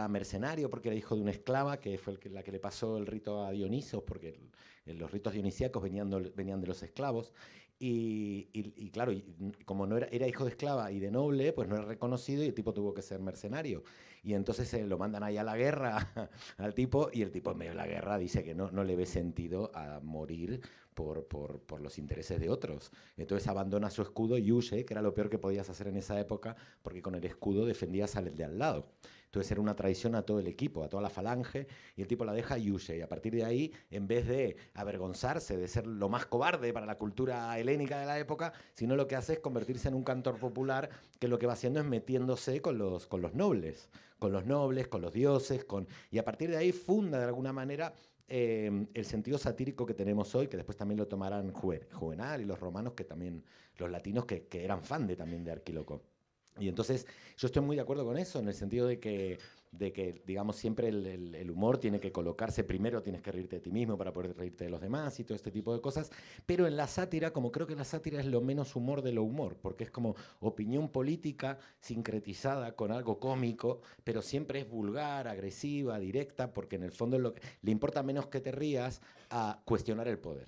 mercenario porque era hijo de una esclava, que fue la que le pasó el rito a Dionisos, porque los ritos dionisíacos venían de los esclavos. Y claro, como no era hijo de esclava y de noble, pues no era reconocido y el tipo tuvo que ser mercenario. Y entonces lo mandan ahí a la guerra al tipo, y el tipo en medio de la guerra dice que no le ve sentido a morir por los intereses de otros. Entonces abandona su escudo y huye, que era lo peor que podías hacer en esa época, porque con el escudo defendías al de al lado. Entonces era una traición a todo el equipo, a toda la falange, y el tipo la deja y huye. Y a partir de ahí, en vez de avergonzarse de ser lo más cobarde para la cultura helénica de la época, sino lo que hace es convertirse en un cantor popular, que lo que va haciendo es metiéndose con los nobles, con los dioses, y a partir de ahí funda de alguna manera el sentido satírico que tenemos hoy, que después también lo tomarán Juvenal y los romanos, que también los latinos que eran fan también de Arquíloco. Y entonces yo estoy muy de acuerdo con eso, en el sentido de que digamos, siempre el humor tiene que colocarse primero, tienes que reírte de ti mismo para poder reírte de los demás y todo este tipo de cosas. Pero en la sátira, como creo que la sátira es lo menos humor de lo humor, porque es como opinión política sincretizada con algo cómico, pero siempre es vulgar, agresiva, directa, porque en el fondo le importa menos que te rías a cuestionar el poder.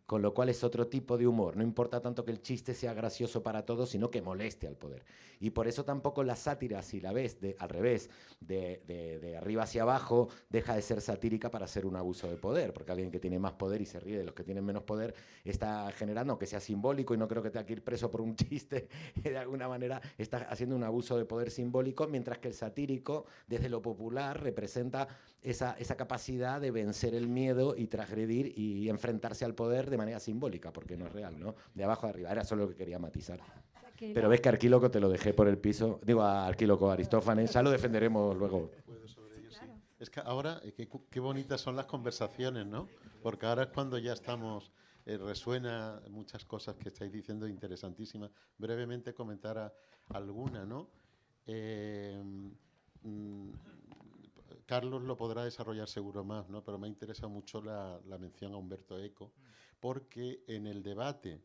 Con lo cual es otro tipo de humor. No importa tanto que el chiste sea gracioso para todos, sino que moleste al poder. Y por eso tampoco la sátira, si la ves al revés, de arriba hacia abajo, deja de ser satírica para ser un abuso de poder. Porque alguien que tiene más poder y se ríe de los que tienen menos poder está generando, aunque sea simbólico, y no creo que tenga que ir preso por un chiste, de alguna manera está haciendo un abuso de poder simbólico, mientras que el satírico, desde lo popular, representa esa capacidad de vencer el miedo y transgredir y enfrentarse al poder de manera simbólica, porque no es real, ¿no? De abajo a arriba. Era solo lo que quería matizar. O sea, que Pero ves que Arquíloco te lo dejé por el piso. Digo, a Arquíloco, a Aristófanes. Ya lo defenderemos luego. claro. Es que ahora, qué bonitas son las conversaciones, ¿no? Porque ahora es cuando ya estamos, resuena muchas cosas que estáis diciendo interesantísimas. Brevemente comentar alguna, ¿no? Eh, mm, Carlos lo podrá desarrollar seguro más, ¿no? Pero me interesa mucho la mención a Humberto Eco, porque en el debate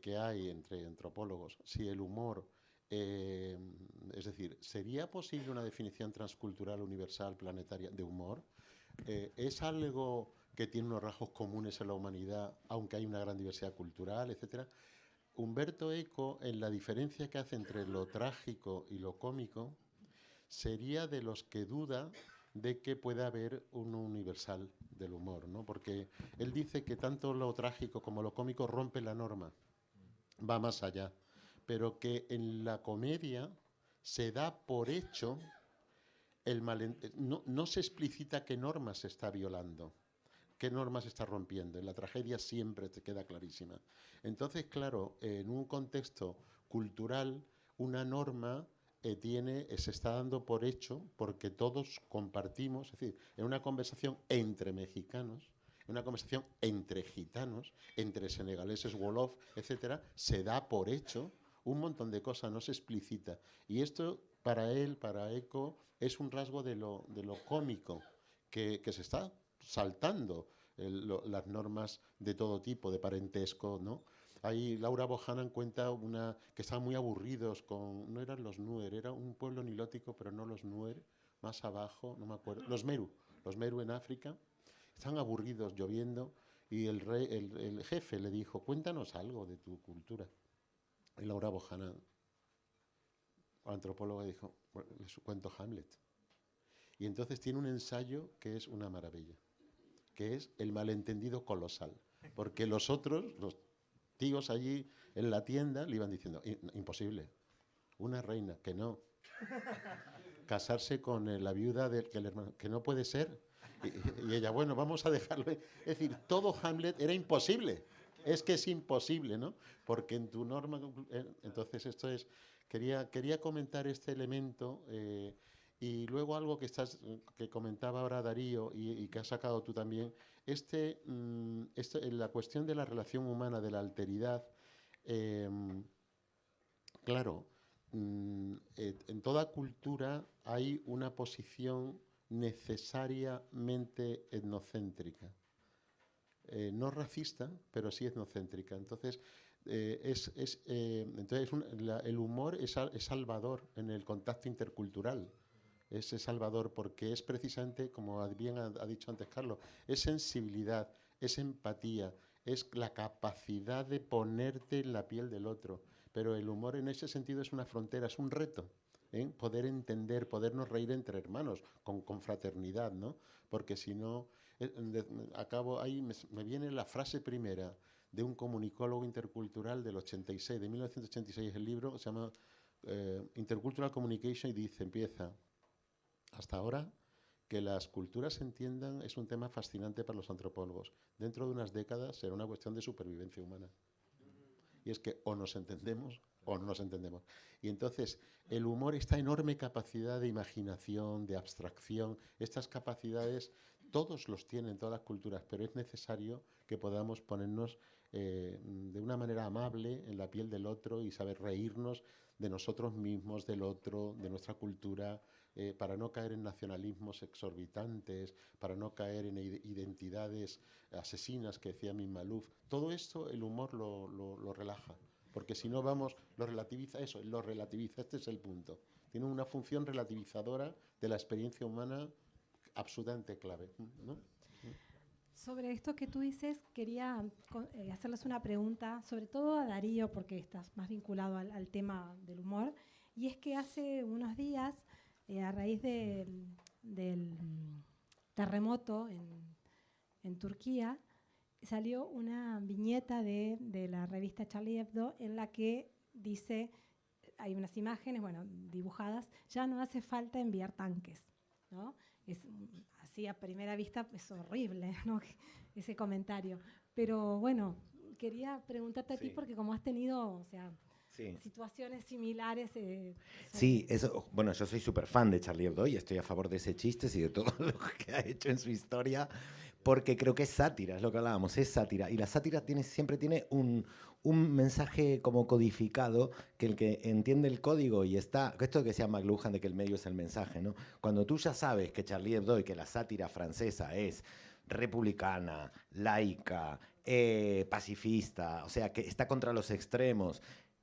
que hay entre antropólogos, si el humor, eh, es decir, ¿sería posible una definición transcultural universal planetaria de humor? ¿Es algo que tiene unos rasgos comunes en la humanidad, aunque hay una gran diversidad cultural, etcétera? Humberto Eco, en la diferencia que hace entre lo trágico y lo cómico, sería de los que duda de que pueda haber un universal del humor, ¿no? Porque él dice que tanto lo trágico como lo cómico rompe la norma, va más allá, pero que en la comedia se da por hecho no se explicita qué normas se está violando, qué normas se está rompiendo. En la tragedia siempre te queda clarísima. Entonces, claro, en un contexto cultural, una norma se está dando por hecho porque todos compartimos, es decir, en una conversación entre mexicanos, en una conversación entre gitanos, entre senegaleses, wolof, etcétera, se da por hecho un montón de cosas, no se explicita. Y esto, para él, para Eco, es un rasgo de lo cómico, que se está saltando las normas de todo tipo, de parentesco, ¿no? Ahí Laura Bohannan cuenta que estaban muy aburridos no eran los Nuer, era un pueblo nilótico, pero no los Nuer, más abajo, no me acuerdo, los Meru en África, estaban aburridos, lloviendo, y el jefe le dijo, cuéntanos algo de tu cultura. Y Laura Bohannan, antropóloga, dijo, bueno, les cuento Hamlet. Y entonces tiene un ensayo que es una maravilla, que es el malentendido colosal, porque los otros, los tíos allí en la tienda, le iban diciendo, imposible, una reina, que no, casarse con la viuda del hermano, que no puede ser. Y ella, bueno, vamos a dejarlo. Es decir, todo Hamlet era imposible. Es que es imposible, ¿no? Porque en tu norma... entonces, quería comentar este elemento y luego algo que comentaba ahora Darío y que has sacado tú también, la cuestión de la relación humana, de la alteridad, claro, en toda cultura hay una posición necesariamente etnocéntrica. No racista, pero sí etnocéntrica. Entonces, el humor es salvador en el contacto intercultural. Es salvador porque es precisamente, como bien ha dicho antes Carlos, es sensibilidad, es empatía, es la capacidad de ponerte en la piel del otro. Pero el humor en ese sentido es una frontera, es un reto. Poder entender, podernos reír entre hermanos, con fraternidad, ¿no? Porque si no, ahí me viene la frase primera de un comunicólogo intercultural del 86, de 1986, el libro se llama Intercultural Communication y empieza, hasta ahora, que las culturas se entiendan es un tema fascinante para los antropólogos. Dentro de unas décadas será una cuestión de supervivencia humana. Y es que o nos entendemos o no nos entendemos. Y entonces el humor, esta enorme capacidad de imaginación, de abstracción, estas capacidades, todos los tienen, todas las culturas, pero es necesario que podamos ponernos de una manera amable en la piel del otro y saber reírnos de nosotros mismos, del otro, de nuestra cultura, para no caer en nacionalismos exorbitantes, para no caer en identidades asesinas que decía Min Malouf. Todo esto el humor lo relaja, porque si no vamos, lo relativiza, este es el punto. Tiene una función relativizadora de la experiencia humana absolutamente clave, ¿no? Sobre esto que tú dices, quería hacerles una pregunta, sobre todo a Darío, porque estás más vinculado al tema del humor, y es que hace unos días, a raíz del terremoto en Turquía, salió una viñeta de la revista Charlie Hebdo en la que dice, hay unas imágenes, bueno, dibujadas, ya no hace falta enviar tanques, ¿no? Así a primera vista es horrible, ¿no? Ese comentario. Pero bueno, quería preguntarte a ti porque como has tenido, o sea, situaciones similares. Sí, eso, bueno, yo soy súper fan de Charlie Hebdo y estoy a favor de ese chiste y de todo lo que ha hecho en su historia, porque creo que es sátira, es lo que hablábamos, es sátira. Y la sátira siempre tiene un mensaje como codificado, que el que entiende el código y está, esto que decía McLuhan de que el medio es el mensaje, ¿no? Cuando tú ya sabes que Charlie Hebdo y que la sátira francesa es republicana, laica, pacifista, o sea, que está contra los extremos,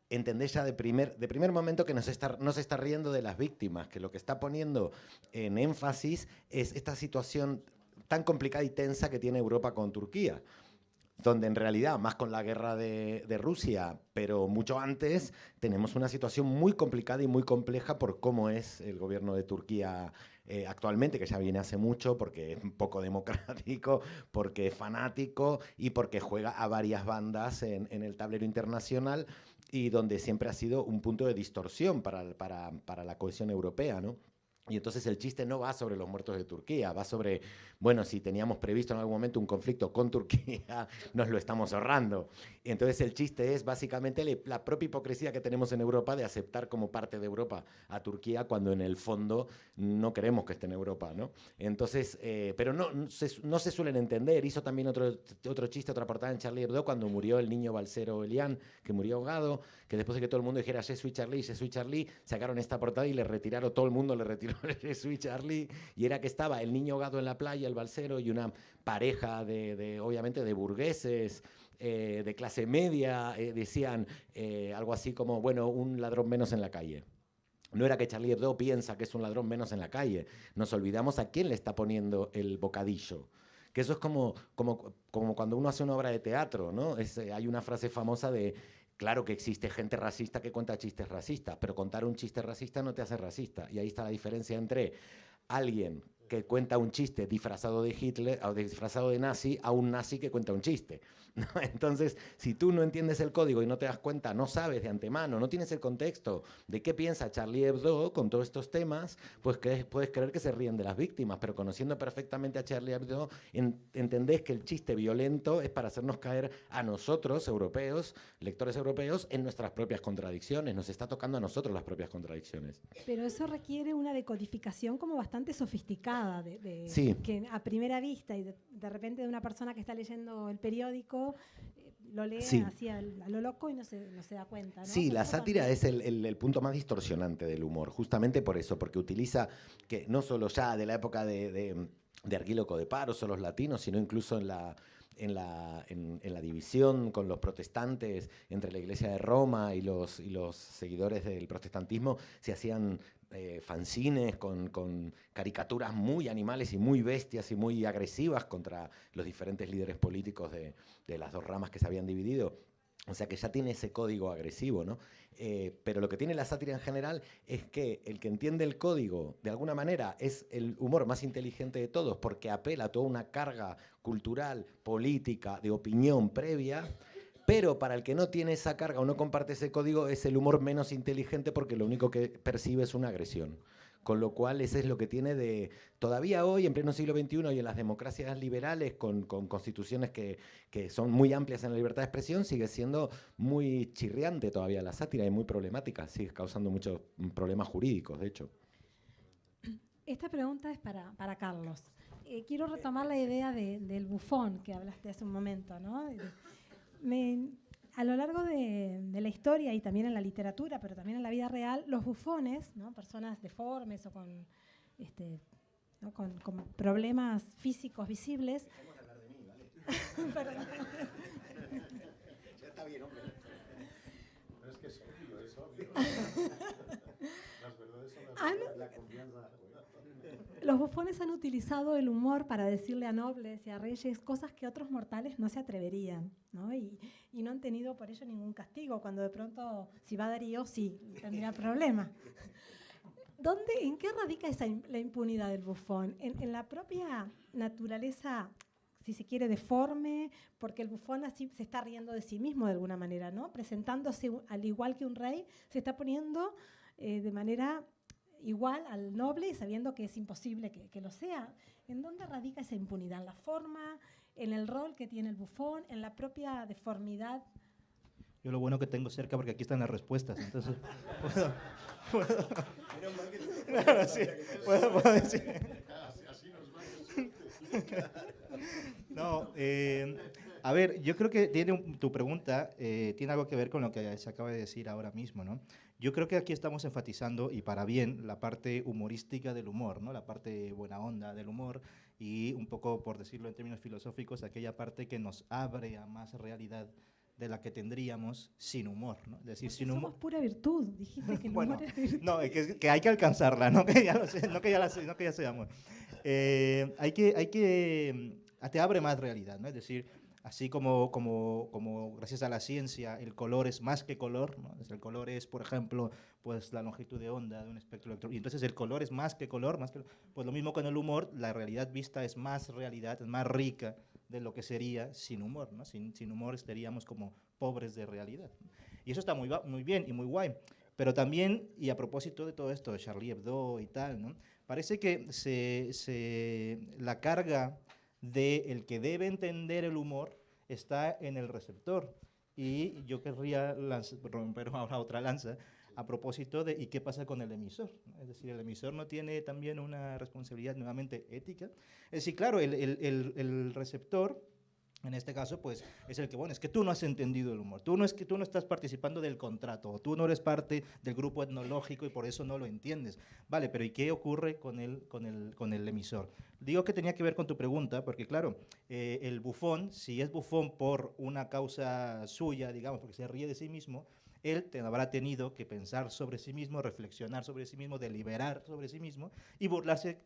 entendés ya de primer momento que no se está riendo de las víctimas, que lo que está poniendo en énfasis es esta situación tan complicada y tensa que tiene Europa con Turquía, donde en realidad, más con la guerra de Rusia, pero mucho antes, tenemos una situación muy complicada y muy compleja por cómo es el gobierno de Turquía actualmente, que ya viene hace mucho, porque es poco democrático, porque es fanático y porque juega a varias bandas en el tablero internacional y donde siempre ha sido un punto de distorsión para la cohesión europea, ¿no? Y entonces el chiste no va sobre los muertos de Turquía, va sobre, bueno, si teníamos previsto en algún momento un conflicto con Turquía, nos lo estamos ahorrando. Y entonces el chiste es básicamente la propia hipocresía que tenemos en Europa de aceptar como parte de Europa a Turquía cuando en el fondo no queremos que esté en Europa, ¿no? Entonces, pero no se suelen entender. Hizo también otro chiste, otra portada en Charlie Hebdo cuando murió el niño balsero Elian, que murió ahogado, que después de que todo el mundo dijera Je suis Charlie, sacaron esta portada y le retiraron, todo el mundo le retiró Je suis Charlie, y era que estaba el niño ahogado en la playa, el balsero, y una pareja obviamente de burgueses, de clase media, decían algo así como, bueno, un ladrón menos en la calle. No era que Charlie Hebdo piensa que es un ladrón menos en la calle, nos olvidamos a quién le está poniendo el bocadillo. Que eso es como cuando uno hace una obra de teatro, ¿no? Hay una frase famosa de, claro que existe gente racista que cuenta chistes racistas, pero contar un chiste racista no te hace racista. Y ahí está la diferencia entre alguien que cuenta un chiste disfrazado de Hitler o disfrazado de nazi a un nazi que cuenta un chiste, ¿no? Entonces, si tú no entiendes el código y no te das cuenta, no sabes de antemano, no tienes el contexto de qué piensa Charlie Hebdo con todos estos temas, pues puedes creer que se ríen de las víctimas, pero conociendo perfectamente a Charlie Hebdo, entendés que el chiste violento es para hacernos caer a nosotros, europeos, lectores europeos, en nuestras propias contradicciones. Nos está tocando a nosotros las propias contradicciones. Pero eso requiere una decodificación como bastante sofisticada, sí. Que a primera vista y de repente de una persona que está leyendo el periódico lo lee así a lo loco y no se da cuenta, ¿no? Sí, la Eso sátira también es el punto más distorsionante del humor, justamente por eso, porque utiliza que no solo ya de la época de Arquíloco de Paros o los latinos, sino incluso en la división con los protestantes entre la Iglesia de Roma y los seguidores del protestantismo, se hacían fanzines con caricaturas muy animales y muy bestias y muy agresivas contra los diferentes líderes políticos de las dos ramas que se habían dividido. O sea que ya tiene ese código agresivo, ¿no? Pero lo que tiene la sátira en general es que el que entiende el código, de alguna manera, es el humor más inteligente de todos, porque apela a toda una carga cultural, política, de opinión previa, pero para el que no tiene esa carga o no comparte ese código, es el humor menos inteligente porque lo único que percibe es una agresión. Con lo cual, ese es lo que tiene de... Todavía hoy, en pleno siglo XXI, y en las democracias liberales, con constituciones que son muy amplias en la libertad de expresión, sigue siendo muy chirriante todavía la sátira y muy problemática. Sigue causando muchos problemas jurídicos, de hecho. Esta pregunta es para Carlos. Quiero retomar la idea del bufón que hablaste hace un momento, ¿no? a lo largo de la historia y también en la literatura, pero también en la vida real, los bufones, ¿no? Personas deformes o con, ¿no? con problemas físicos visibles. Dejemos de hablar de mí, ¿vale? Perdón. Ya está bien, hombre. No es que es obvio, es obvio. Las verdades son la confianza. Los bufones han utilizado el humor para decirle a nobles y a reyes cosas que otros mortales no se atreverían, ¿no? Y no han tenido por ello ningún castigo, cuando de pronto, si va Darío, sí, tendría problema. ¿En qué radica la impunidad del bufón? En la propia naturaleza, si se quiere, deforme, porque el bufón así se está riendo de sí mismo de alguna manera, ¿no? Presentándose al igual que un rey, se está poniendo de manera igual al noble, sabiendo que es imposible que lo sea. ¿En dónde radica esa impunidad? ¿En la forma, en el rol que tiene el bufón, en la propia deformidad? Yo lo bueno que tengo cerca, porque aquí están las respuestas, entonces claro, sí, puedo decir. Así nos va. No, a ver, yo creo que tu pregunta tiene algo que ver con lo que se acaba de decir ahora mismo, ¿no? Yo creo que aquí estamos enfatizando, y para bien, la parte humorística del humor, ¿no? La parte buena onda del humor y un poco, por decirlo en términos filosóficos, aquella parte que nos abre a más realidad de la que tendríamos sin humor, ¿no? Es decir, sin humor. Somos pura virtud, dijiste que el Bueno, humor era virtud. no, que hay que alcanzarla, no que ya lo sé, no que ya seamos. Te abre más realidad, ¿no? Es decir, así como gracias a la ciencia el color es más que color, ¿no? El color es, por ejemplo, pues la longitud de onda de un espectro electrónico, y entonces el color es más que color, pues lo mismo con el humor, la realidad vista es más realidad, es más rica de lo que sería sin humor, ¿no? Sin humor estaríamos como pobres de realidad. Y eso está muy bien y muy guay. Pero también, y a propósito de todo esto, de Charlie Hebdo y tal, ¿no? Parece que la carga del que debe entender el humor está en el receptor. Y yo querría romper ahora otra lanza a propósito de ¿y qué pasa con el emisor? Es decir, el emisor no tiene también una responsabilidad nuevamente ética. Es decir, claro, el receptor, en este caso, pues es el que, bueno, es que tú no has entendido el humor, tú no estás participando del contrato, o tú no eres parte del grupo etnológico y por eso no lo entiendes. Vale, pero ¿y qué ocurre con el emisor? Digo que tenía que ver con tu pregunta, porque claro, el bufón, si es bufón por una causa suya, digamos, porque se ríe de sí mismo, él habrá tenido que pensar sobre sí mismo, reflexionar sobre sí mismo, deliberar sobre sí mismo y burlarse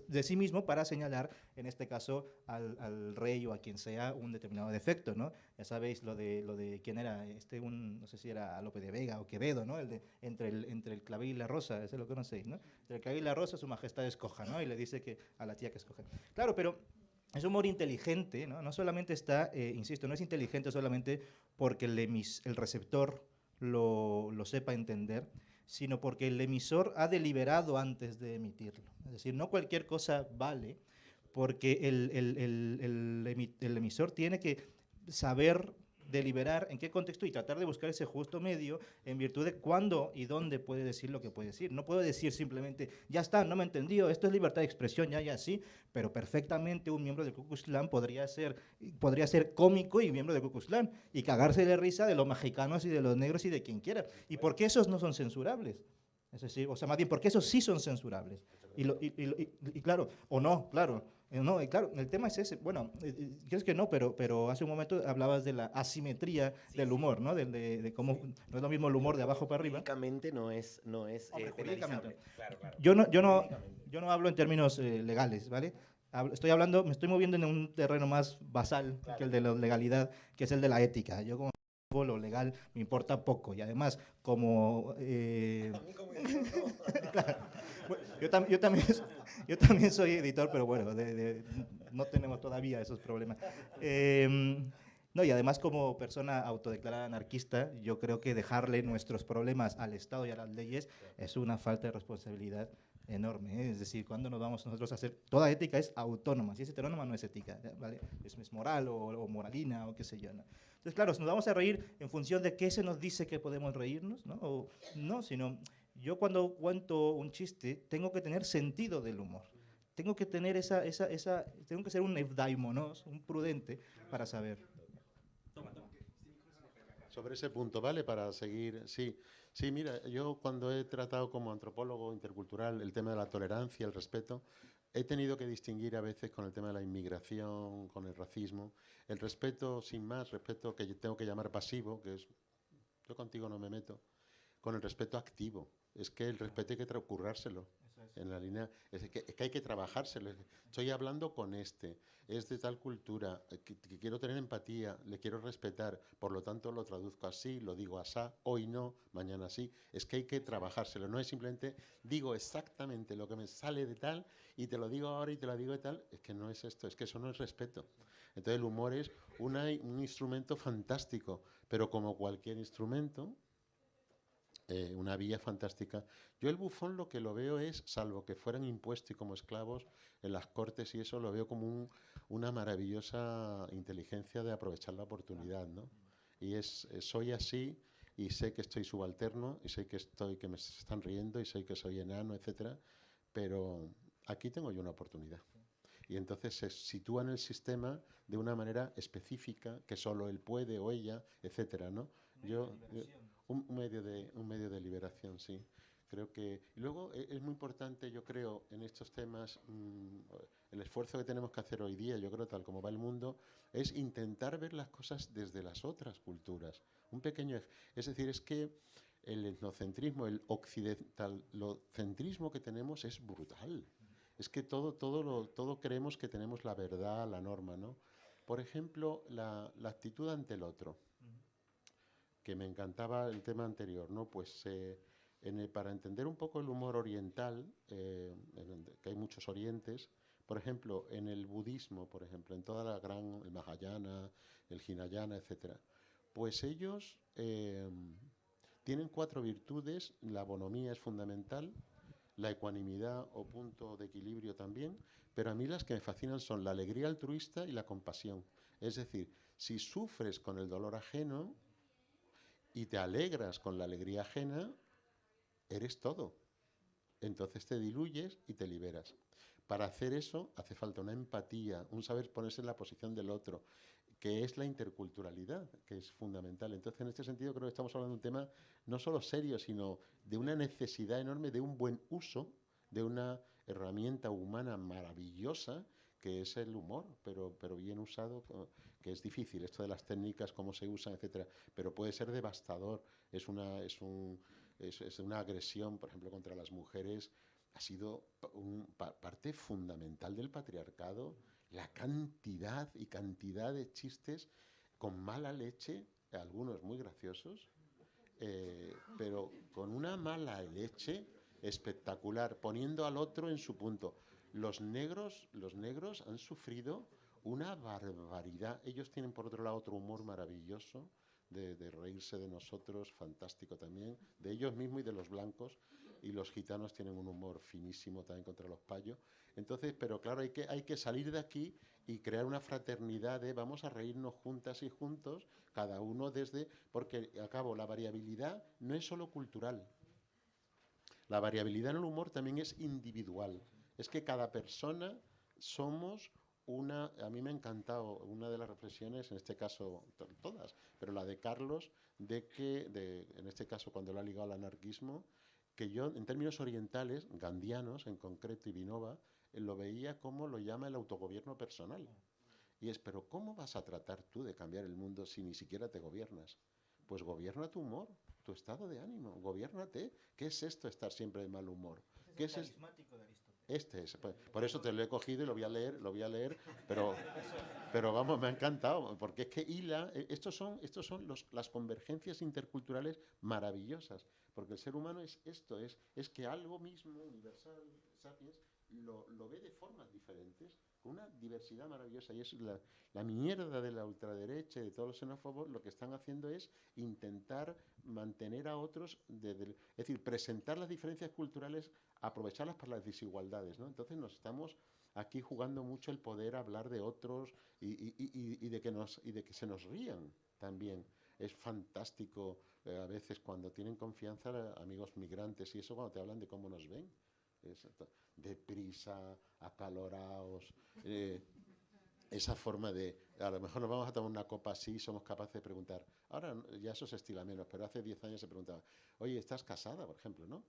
de sí mismo para señalar, en este caso, al rey o a quien sea un determinado defecto, ¿no? Ya sabéis lo de quién era, no sé si era Lope de Vega o Quevedo, ¿no? Entre el clavel y la rosa, ese lo conocéis, ¿no? Entre el clavel y la rosa su majestad escoja, ¿no? Y le dice que a la tía que escoja. Claro, pero es humor inteligente, ¿no? No solamente está, insisto, no es inteligente solamente porque el receptor lo sepa entender, sino porque el emisor ha deliberado antes de emitirlo. Es decir, no cualquier cosa vale, porque el emisor tiene que saber deliberar en qué contexto y tratar de buscar ese justo medio en virtud de cuándo y dónde puede decir lo que puede decir. No puedo decir simplemente, ya está, no me entendió, esto es libertad de expresión, ya, sí, pero perfectamente un miembro del Ku Klux Klan podría ser cómico y miembro del Ku Klux Klan y cagarse de risa de los mexicanos y de los negros y de quien quiera. ¿Y por qué esos no son censurables? Es decir, o sea, más bien, porque esos sí son censurables. Y claro, o no, claro. No, y claro, el tema es ese. Bueno, crees que no, pero hace un momento hablabas de la asimetría del humor, ¿no? De cómo no es lo mismo el humor de abajo para arriba. Jurídicamente no es Hombre, penalizable. Claro. Yo no hablo en términos legales, ¿vale? Me estoy moviendo en un terreno más basal que el de la legalidad, que es el de la ética. Yo como lo legal me importa poco y además como... A mí como Claro. Bueno, yo también soy editor, pero bueno, no tenemos todavía esos problemas. No, y además como persona autodeclarada anarquista, yo creo que dejarle nuestros problemas al Estado y a las leyes es una falta de responsabilidad enorme, ¿eh? Es decir, cuando nos vamos nosotros a hacer... Toda ética es autónoma, si es heterónoma no es ética, ¿vale? Es moral o moralina o qué sé yo, ¿no? Entonces, claro, nos vamos a reír en función de qué se nos dice que podemos reírnos, ¿no? O no, sino yo cuando cuento un chiste tengo que tener sentido del humor. Tengo que tener tengo que ser un evdaimonos, un prudente para saber. Toma. Sobre ese punto, ¿vale? Para seguir, sí. Sí, mira, yo cuando he tratado como antropólogo intercultural el tema de la tolerancia, el respeto, he tenido que distinguir a veces con el tema de la inmigración, con el racismo. El respeto, sin más, respeto que yo tengo que llamar pasivo, que es yo contigo no me meto, con el respeto activo. Es que el respeto hay que currárselo. En la línea, es que hay que trabajárselo. Estoy hablando con este, es de tal cultura, que quiero tener empatía, le quiero respetar, por lo tanto lo traduzco así, lo digo asá, hoy no, mañana sí. Es que hay que trabajárselo, no es simplemente digo exactamente lo que me sale de tal y te lo digo ahora y te lo digo de tal. Es que no es esto, es que eso no es respeto. Entonces el humor es un instrumento fantástico, pero como cualquier instrumento, una vía fantástica. Yo el bufón lo que lo veo es, salvo que fueran impuestos y como esclavos en las cortes y eso, lo veo como una maravillosa inteligencia de aprovechar la oportunidad, ¿no? Y soy así y sé que estoy subalterno y sé que me están riendo y sé que soy enano, etcétera, pero aquí tengo yo una oportunidad. Y entonces se sitúa en el sistema de una manera específica que solo él puede o ella, etcétera, ¿no? Un medio de liberación, sí. Creo que y luego es muy importante, yo creo, en estos temas, el esfuerzo que tenemos que hacer hoy día, yo creo, tal como va el mundo, es intentar ver las cosas desde las otras culturas. Es decir, es que el etnocentrismo, el occidentalocentrismo que tenemos es brutal. Es que todo creemos que tenemos la verdad, la norma, ¿no? Por ejemplo, la actitud ante el otro, que me encantaba el tema anterior, ¿no? Pues para entender un poco el humor oriental, que hay muchos orientes, por ejemplo, en el budismo, por ejemplo, en toda el Mahayana, el Hinayana, etcétera, pues ellos tienen 4 virtudes, la bonomía es fundamental, la ecuanimidad o punto de equilibrio también, pero a mí las que me fascinan son la alegría altruista y la compasión. Es decir, si sufres con el dolor ajeno y te alegras con la alegría ajena, eres todo. Entonces te diluyes y te liberas. Para hacer eso hace falta una empatía, un saber ponerse en la posición del otro, que es la interculturalidad, que es fundamental. Entonces, en este sentido, creo que estamos hablando de un tema no solo serio, sino de una necesidad enorme de un buen uso de una herramienta humana maravillosa que es el humor, pero bien usado, que es difícil, esto de las técnicas, cómo se usan, etcétera, pero puede ser devastador, es una agresión, por ejemplo, contra las mujeres, ha sido parte fundamental del patriarcado, la cantidad y cantidad de chistes con mala leche, algunos muy graciosos, pero con una mala leche espectacular, poniendo al otro en su punto. Los negros han sufrido una barbaridad. Ellos tienen por otro lado otro humor maravilloso, de reírse de nosotros, fantástico también, de ellos mismos y de los blancos, y los gitanos tienen un humor finísimo también contra los payos. Entonces, pero claro, hay que salir de aquí y crear una fraternidad de vamos a reírnos juntas y juntos, cada uno porque a cabo la variabilidad no es solo cultural, la variabilidad en el humor también es individual. Es que cada persona somos a mí me ha encantado una de las reflexiones, en este caso todas, pero la de Carlos, en este caso cuando lo ha ligado al anarquismo, que yo en términos orientales, gandianos en concreto y Vinova, lo veía como lo llama el autogobierno personal. Y pero ¿cómo vas a tratar tú de cambiar el mundo si ni siquiera te gobiernas? Pues gobierna tu humor, tu estado de ánimo, gobiérnate. ¿Qué es esto estar siempre de mal humor? ¿Qué es Carismático de Aristóteles. Este es, por eso te lo he cogido y lo voy a leer, pero vamos, me ha encantado, porque es que estos son las convergencias interculturales maravillosas, porque el ser humano es esto, es que algo mismo, universal, sapiens, lo ve de formas diferentes, con una diversidad maravillosa, y es la mierda de la ultraderecha y de todos los xenófobos, lo que están haciendo es intentar mantener a otros, es decir, presentar las diferencias culturales, aprovecharlas para las desigualdades, ¿no? Entonces nos estamos aquí jugando mucho el poder hablar de otros y de que se nos rían también. Es fantástico a veces cuando tienen confianza amigos migrantes y eso cuando te hablan de cómo nos ven. Deprisa, acalorados. esa forma de, a lo mejor nos vamos a tomar una copa así, somos capaces de preguntar. Ahora ya eso se estila menos, pero hace 10 años se preguntaba, oye, ¿estás casada, por ejemplo, no?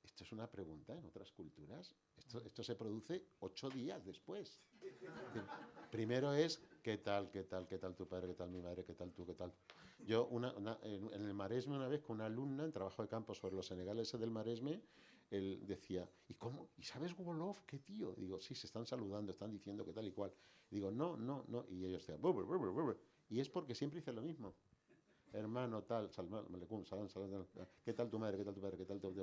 Esto es una pregunta en otras culturas. Esto se produce 8 días después. Primero es, ¿qué tal tu padre, qué tal mi madre, qué tal tú, qué tal? Yo en el Maresme una vez con una alumna en trabajo de campo sobre los senegaleses del Maresme, él decía, ¿y cómo? ¿Y sabes Wolof? ¿Qué tío? Digo, sí, se están saludando, están diciendo que tal y cual. Digo, no. Y ellos decían, "Bur, bur, bur, bur". Y es porque siempre hice lo mismo. Hermano, tal, salam, ¿qué tal tu madre? ¿Qué tal tu padre? ¿Qué tal tu...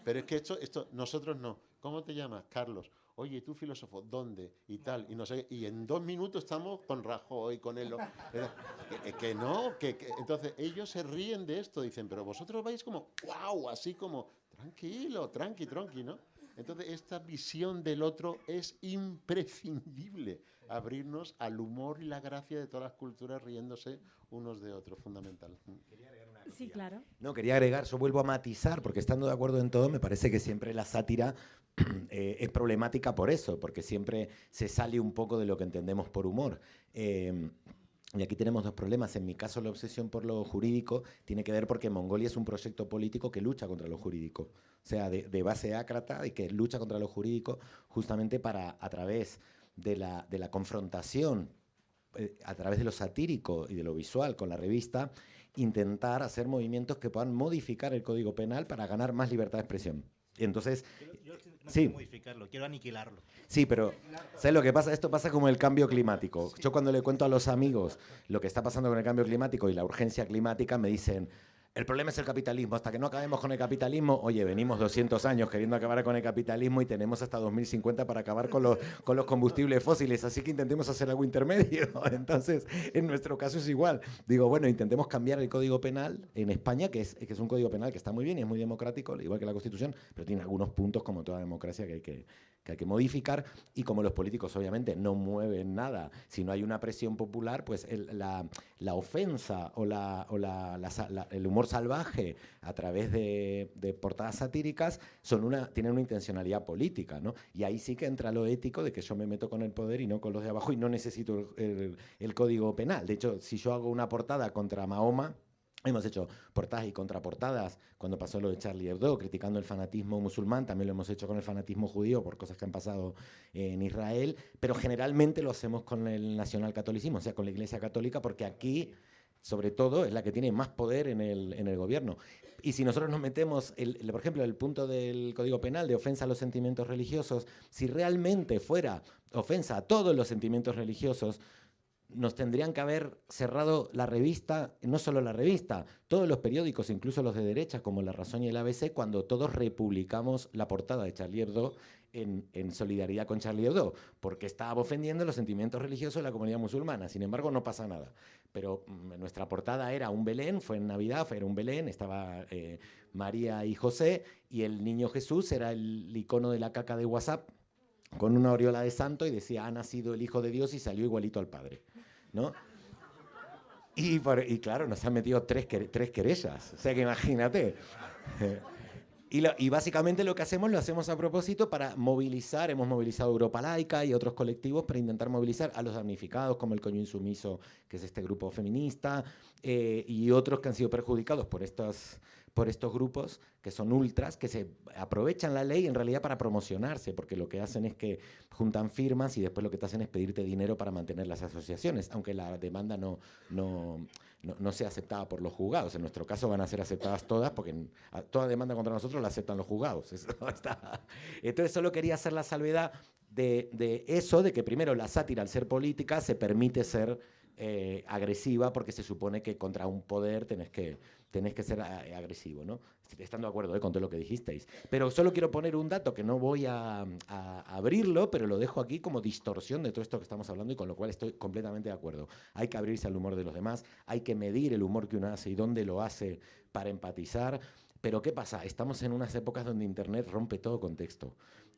Pero es que esto, nosotros no. ¿Cómo te llamas? Carlos. Oye, ¿tú filósofo? ¿Dónde? Y tal, y no sé, y en 2 minutos estamos con Rajoy, con él. Que no, entonces ellos se ríen de esto, dicen, pero vosotros vais como, wow, así como, tranquilo, tranqui, ¿no? Entonces, esta visión del otro es imprescindible. Abrirnos al humor y la gracia de todas las culturas riéndose unos de otros, fundamental. Sí, claro. No, quería agregar, yo vuelvo a matizar, porque estando de acuerdo en todo, me parece que siempre la sátira es problemática por eso, porque siempre se sale un poco de lo que entendemos por humor. Y aquí tenemos 2 problemas. En mi caso, la obsesión por lo jurídico tiene que ver porque Mongolia es un proyecto político que lucha contra lo jurídico. O sea, de base ácrata y que lucha contra lo jurídico justamente para, a través de la confrontación, a través de lo satírico y de lo visual con la revista, intentar hacer movimientos que puedan modificar el Código Penal para ganar más libertad de expresión. Entonces, Yo no sí. quiero modificarlo, quiero aniquilarlo. Sí, pero ¿sabes lo que pasa? Esto pasa como el cambio climático. Yo cuando le cuento a los amigos lo que está pasando con el cambio climático y la urgencia climática, me dicen, el problema es el capitalismo. Hasta que no acabemos con el capitalismo, oye, venimos 200 años queriendo acabar con el capitalismo y tenemos hasta 2050 para acabar con los combustibles fósiles, así que intentemos hacer algo intermedio. Entonces, en nuestro caso es igual. Digo, bueno, intentemos cambiar el Código Penal en España, que es un Código Penal que está muy bien y es muy democrático, igual que la Constitución, pero tiene algunos puntos, como toda democracia, que hay que modificar, y como los políticos obviamente no mueven nada, si no hay una presión popular, pues la ofensa o el humor salvaje a través de portadas satíricas tienen una intencionalidad política, ¿no? Y ahí sí que entra lo ético de que yo me meto con el poder y no con los de abajo y no necesito el Código Penal. De hecho, si yo hago una portada contra Mahoma, hemos hecho portadas y contraportadas cuando pasó lo de Charlie Hebdo, criticando el fanatismo musulmán, también lo hemos hecho con el fanatismo judío por cosas que han pasado en Israel, pero generalmente lo hacemos con el nacionalcatolicismo, o sea, con la Iglesia Católica, porque aquí, sobre todo, es la que tiene más poder en el gobierno. Y si nosotros nos metemos, por ejemplo, el punto del Código Penal de ofensa a los sentimientos religiosos, si realmente fuera ofensa a todos los sentimientos religiosos, nos tendrían que haber cerrado la revista, no solo la revista, todos los periódicos, incluso los de derecha, como La Razón y el ABC, cuando todos republicamos la portada de Charlie Hebdo en solidaridad con Charlie Hebdo, porque estaba ofendiendo los sentimientos religiosos de la comunidad musulmana. Sin embargo, no pasa nada. Pero nuestra portada era un Belén, fue en Navidad, era un Belén, estaba María y José, y el niño Jesús era el icono de la caca de WhatsApp, con una aureola de santo, y decía, ha nacido el Hijo de Dios y salió igualito al Padre, ¿no? Y claro, nos han metido tres querellas, o sea que imagínate. Y básicamente lo que hacemos, lo hacemos a propósito para movilizar, hemos movilizado Europa Laica y otros colectivos para intentar movilizar a los damnificados, como el Coño Insumiso, que es este grupo feminista, y otros que han sido perjudicados por estos grupos que son ultras, que se aprovechan la ley en realidad para promocionarse, porque lo que hacen es que juntan firmas y después lo que te hacen es pedirte dinero para mantener las asociaciones, aunque la demanda no sea aceptada por los juzgados. En nuestro caso van a ser aceptadas todas, porque toda demanda contra nosotros la aceptan los juzgados. Entonces solo quería hacer la salvedad de eso, de que primero la sátira, al ser política, se permite ser agresiva, porque se supone que contra un poder tenés que ser agresivo, ¿no? Estando de acuerdo con todo lo que dijisteis. Pero solo quiero poner un dato que no voy a abrirlo, pero lo dejo aquí como distorsión de todo esto que estamos hablando, y con lo cual estoy completamente de acuerdo. Hay que abrirse al humor de los demás, hay que medir el humor que uno hace y dónde lo hace para empatizar. Pero ¿qué pasa? Estamos en unas épocas donde Internet rompe todo contexto.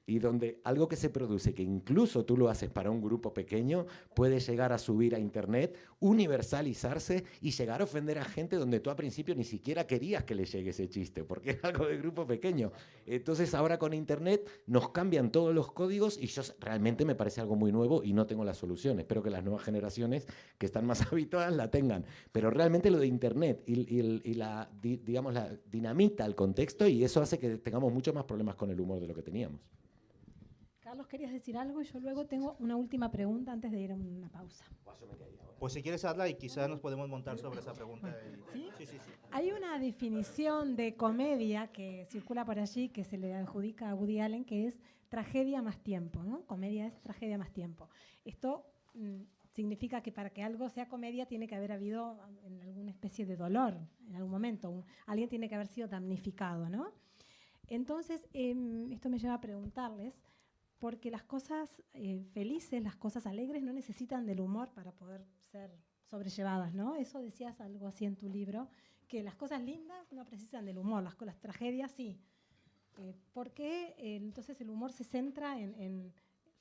y donde algo que se produce, que incluso tú lo haces para un grupo pequeño, puede llegar a subir a internet, universalizarse y llegar a ofender a gente donde tú al principio ni siquiera querías que le llegue ese chiste, porque es algo de grupo pequeño. Entonces ahora con internet nos cambian todos los códigos y yo realmente me parece algo muy nuevo y no tengo la solución. Espero que las nuevas generaciones que están más habituadas la tengan. Pero realmente lo de internet y la dinamita el contexto, y eso hace que tengamos mucho más problemas con el humor de lo que teníamos. Carlos, ¿querías decir algo? Yo luego tengo una última pregunta antes de ir a una pausa. Pues si quieres hazla y quizás nos podemos montar sobre esa pregunta. ¿Sí? Sí. Hay una definición de comedia que circula por allí que se le adjudica a Woody Allen, que es tragedia más tiempo, ¿no? Comedia es tragedia más tiempo. Esto significa que para que algo sea comedia tiene que haber habido en alguna especie de dolor en algún momento. Alguien tiene que haber sido damnificado, ¿no? Entonces, esto me lleva a preguntarles, porque las cosas felices, las cosas alegres no necesitan del humor para poder ser sobrellevadas, ¿no? Eso decías algo así en tu libro, que las cosas lindas no precisan del humor, las tragedias sí. ¿Por qué entonces el humor se centra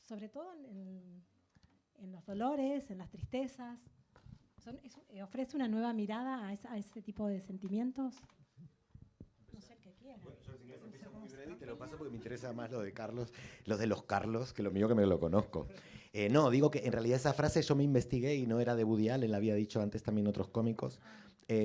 sobre todo en los dolores, en las tristezas? ¿Ofrece una nueva mirada a ese tipo de sentimientos? No sé el que quiera. Bueno, yo si quieres empiezo muy breve y te lo paso porque me interesa más lo de Carlos, los de los Carlos, que lo mío que me lo conozco. No, digo que en realidad esa frase yo me investigué y no era de Woody Allen, la había dicho antes también otros cómicos,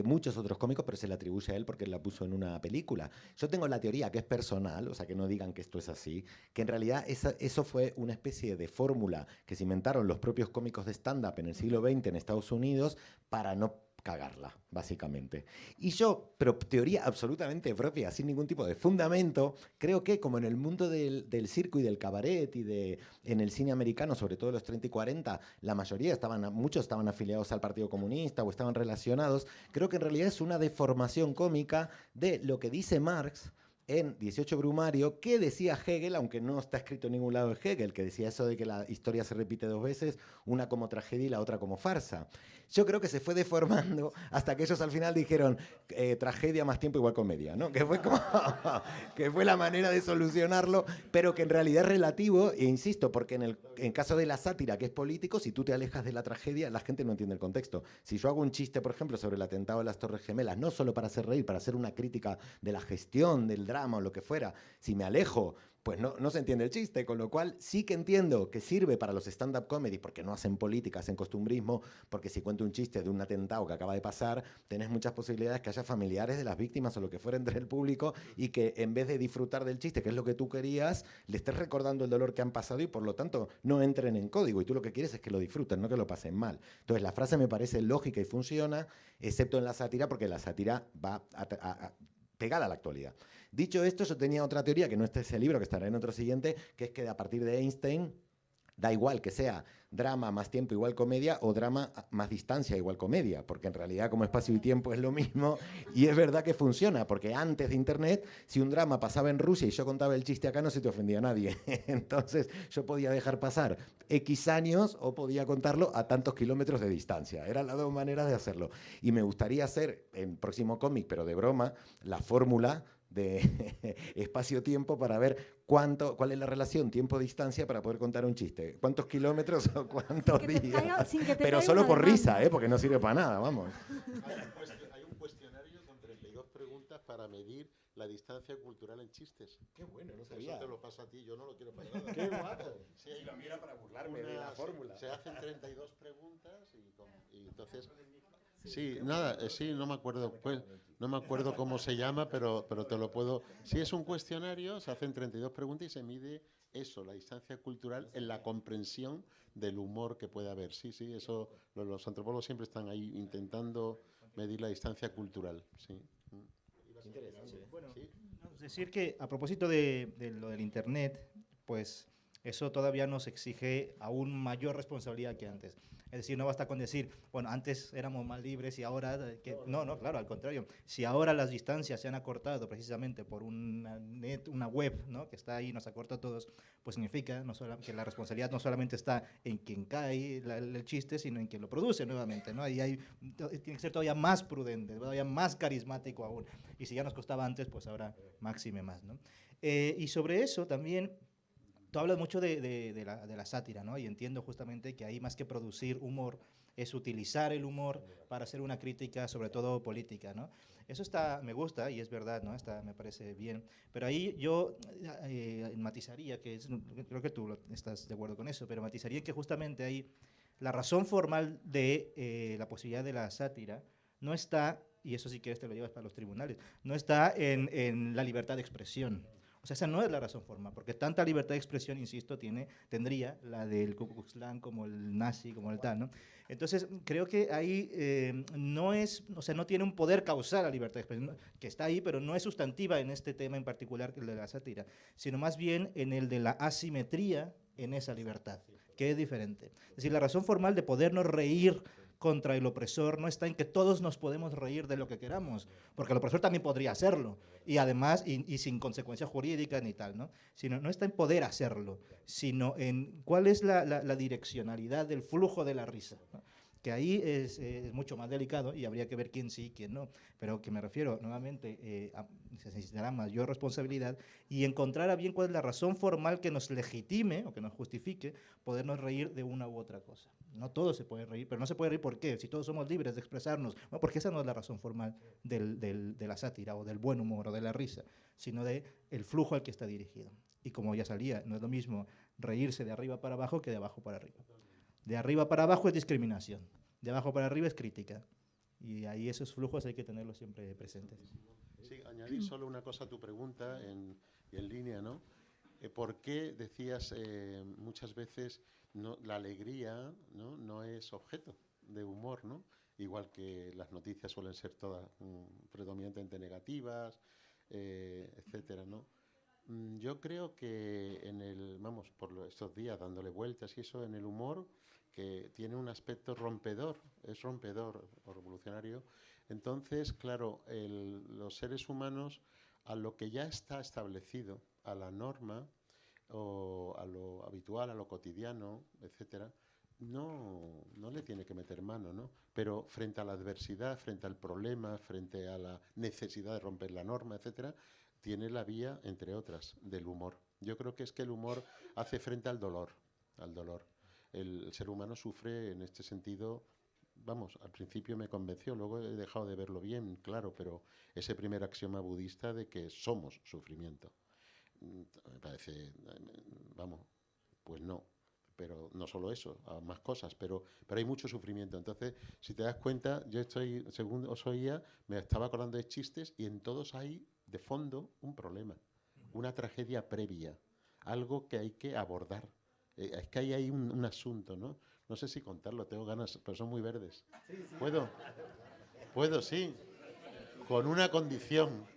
muchos otros cómicos, pero se le atribuye a él porque él la puso en una película. Yo tengo la teoría que es personal, o sea, que no digan que esto es así, que en realidad eso fue una especie de fórmula que se inventaron los propios cómicos de stand-up en el siglo XX en Estados Unidos para no cagarla, básicamente. Y yo, pero teoría absolutamente propia, sin ningún tipo de fundamento, creo que como en el mundo del circo y del cabaret y en el cine americano, sobre todo los 30 y 40, la mayoría muchos estaban afiliados al Partido Comunista o estaban relacionados, creo que en realidad es una deformación cómica de lo que dice Marx en 18 Brumario, que decía Hegel, aunque no está escrito en ningún lado de Hegel, que decía eso de que la historia se repite dos veces, una como tragedia y la otra como farsa. Yo creo que se fue deformando hasta que ellos al final dijeron tragedia más tiempo igual comedia, ¿no? Que fue como que fue la manera de solucionarlo, pero que en realidad es relativo, e insisto, porque en caso de la sátira, que es político, si tú te alejas de la tragedia, la gente no entiende el contexto. Si yo hago un chiste, por ejemplo, sobre el atentado de las Torres Gemelas, no solo para hacer reír, para hacer una crítica de la gestión, del drama o lo que fuera, si me alejo, pues no se entiende el chiste, con lo cual sí que entiendo que sirve para los stand-up comedy, porque no hacen política, hacen costumbrismo, porque si cuento un chiste de un atentado que acaba de pasar, tenés muchas posibilidades que haya familiares de las víctimas o lo que fuera entre el público y que en vez de disfrutar del chiste, que es lo que tú querías, le estés recordando el dolor que han pasado y por lo tanto no entren en código y tú lo que quieres es que lo disfruten, no que lo pasen mal. Entonces la frase me parece lógica y funciona, excepto en la sátira, porque la sátira va pegada a la actualidad. Dicho esto, yo tenía otra teoría, que no está en ese libro, que estará en otro siguiente, que es que a partir de Einstein, da igual que sea drama más tiempo igual comedia o drama más distancia igual comedia, porque en realidad como espacio y tiempo es lo mismo y es verdad que funciona, porque antes de internet, si un drama pasaba en Rusia y yo contaba el chiste acá, no se te ofendía a nadie. Entonces yo podía dejar pasar X años o podía contarlo a tantos kilómetros de distancia. Eran las dos maneras de hacerlo. Y me gustaría hacer en próximo cómic, pero de broma, la fórmula de espacio-tiempo para ver cuál es la relación tiempo-distancia para poder contar un chiste. ¿Cuántos kilómetros o cuántos días? Pero solo por risa, porque no sirve para nada, vamos. Hay un cuestionario con 32 preguntas para medir la distancia cultural en chistes. Qué bueno, no sabía. Eso te lo paso a ti, yo no lo quiero para nada. Qué guapo. Sí, y lo mira para burlarme de la fórmula. Se hacen 32 preguntas y entonces... Sí, nada, sí, no me acuerdo, pues, no me acuerdo cómo se llama, pero te lo puedo... Sí, es un cuestionario, se hacen 32 preguntas y se mide eso, la distancia cultural en la comprensión del humor que puede haber. Sí, eso, los antropólogos siempre están ahí intentando medir la distancia cultural. Sí. Interesante. Bueno, ¿sí? Es decir que a propósito de lo del Internet, pues eso todavía nos exige aún mayor responsabilidad que antes. Es decir, no basta con decir, bueno, antes éramos más libres y ahora... No, claro, al contrario. Si ahora las distancias se han acortado precisamente por una web, ¿no?, que está ahí, nos acorta a todos, pues significa que la responsabilidad no solamente está en quien cae el chiste, sino en quien lo produce nuevamente, ¿no? Y tiene que ser todavía más prudente, todavía más carismático aún. Y si ya nos costaba antes, pues ahora máxime más, ¿no? Y sobre eso también... tú hablas mucho de la sátira, ¿no? Y entiendo justamente que ahí más que producir humor, es utilizar el humor para hacer una crítica, sobre todo política, ¿no? Eso me gusta y es verdad, ¿no? Me parece bien. Pero ahí yo matizaría, creo que tú estás de acuerdo con eso, pero matizaría que justamente ahí la razón formal de la posibilidad de la sátira no está, y eso sí que te lo llevas para los tribunales, no está en la libertad de expresión. O sea, esa no es la razón formal, porque tanta libertad de expresión, insisto, tendría la del Ku Klux Klan como el nazi, como el tal, ¿no? Entonces, creo que ahí no tiene un poder causal la libertad de expresión, que está ahí, pero no es sustantiva en este tema en particular, el de la sátira, sino más bien en el de la asimetría en esa libertad, que es diferente. Es decir, la razón formal de podernos reír contra el opresor no está en que todos nos podemos reír de lo que queramos, porque el opresor también podría hacerlo, y además, y sin consecuencias jurídicas ni tal, ¿no? Sino, no está en poder hacerlo, sino en cuál es la direccionalidad del flujo de la risa, ¿no? Que ahí es mucho más delicado y habría que ver quién sí y quién no, pero que me refiero nuevamente, se necesitará mayor responsabilidad y encontrar a bien cuál es la razón formal que nos legitime o que nos justifique podernos reír de una u otra cosa. No todos se pueden reír, pero no se puede reír ¿por qué? Si todos somos libres de expresarnos, no, porque esa no es la razón formal de la sátira o del buen humor o de la risa, sino de el flujo al que está dirigido. Y como ya salía, no es lo mismo reírse de arriba para abajo que de abajo para arriba. De arriba para abajo es discriminación, de abajo para arriba es crítica. Y ahí esos flujos hay que tenerlos siempre presentes. Sí, añadir solo una cosa a tu pregunta en línea, ¿no? ¿Por qué decías muchas veces la alegría no es objeto de humor, ¿no? Igual que las noticias suelen ser todas predominantemente negativas, etcétera, ¿no? Yo creo que por estos días dándole vueltas y eso, en el humor, que tiene un aspecto rompedor, es rompedor o revolucionario. Entonces, claro, los seres humanos, a lo que ya está establecido, a la norma o a lo habitual, a lo cotidiano, etcétera, no le tiene que meter mano, ¿no? Pero frente a la adversidad, frente al problema, frente a la necesidad de romper la norma, etcétera, tiene la vía, entre otras, del humor. Yo creo que es que el humor hace frente al dolor, al dolor. El ser humano sufre en este sentido, vamos, al principio me convenció, luego he dejado de verlo bien, claro, pero ese primer axioma budista de que somos sufrimiento. Me parece, vamos, pues no. Pero no solo eso, más cosas, pero hay mucho sufrimiento. Entonces, si te das cuenta, yo según os oía, me estaba acordando de chistes y en todos hay de fondo un problema, una tragedia previa, algo que hay que abordar. Es que hay ahí un asunto, ¿no? No sé si contarlo, tengo ganas, pero son muy verdes. ¿Puedo? ¿Puedo? Sí. Con una condición.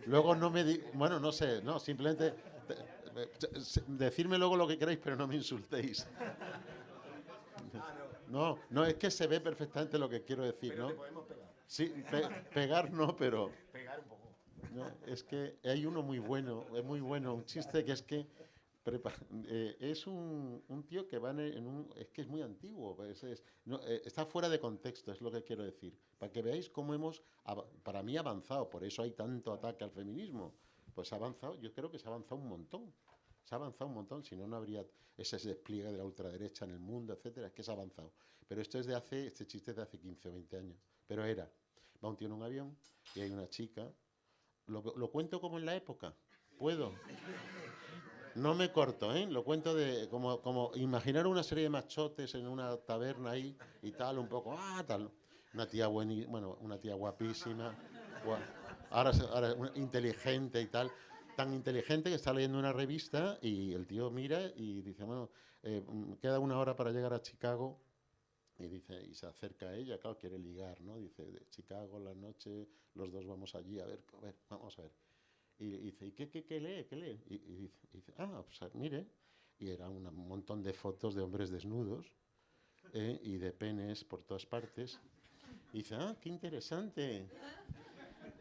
Luego no me... Bueno, no sé, no, simplemente... Decirme luego lo que queráis, pero no me insultéis. No, es que se ve perfectamente lo que quiero decir, ¿no? Sí, pegar no, pero... Pegar un poco. No, es que hay uno muy bueno, es muy bueno, un chiste que es que es un tío que va es que es muy antiguo, está fuera de contexto, es lo que quiero decir, para que veáis cómo para mí, avanzado, por eso hay tanto ataque al feminismo, pues ha avanzado, yo creo que se ha avanzado un montón. Se ha avanzado un montón, si no, no habría ese despliegue de la ultraderecha en el mundo, etcétera. Es que se ha avanzado. Pero este chiste es de hace 15 o 20 años. Pero va un tío en un avión y hay una chica. ¿Lo cuento como en la época? ¿Puedo? No me corto, ¿eh? Lo cuento como imaginar una serie de machotes en una taberna ahí y tal, un poco, tal. Una tía una tía guapísima, ahora inteligente y tal. Tan inteligente que está leyendo una revista y el tío mira y dice, bueno, queda 1 hora para llegar a Chicago. Y se acerca a ella, claro, quiere ligar, ¿no? Dice, de Chicago, la noche, los dos vamos allí, a ver, vamos a ver. Y dice, ¿y qué lee? ¿Qué lee? Y dice, pues mire. Y era un montón de fotos de hombres desnudos y de penes por todas partes. Y dice, qué interesante.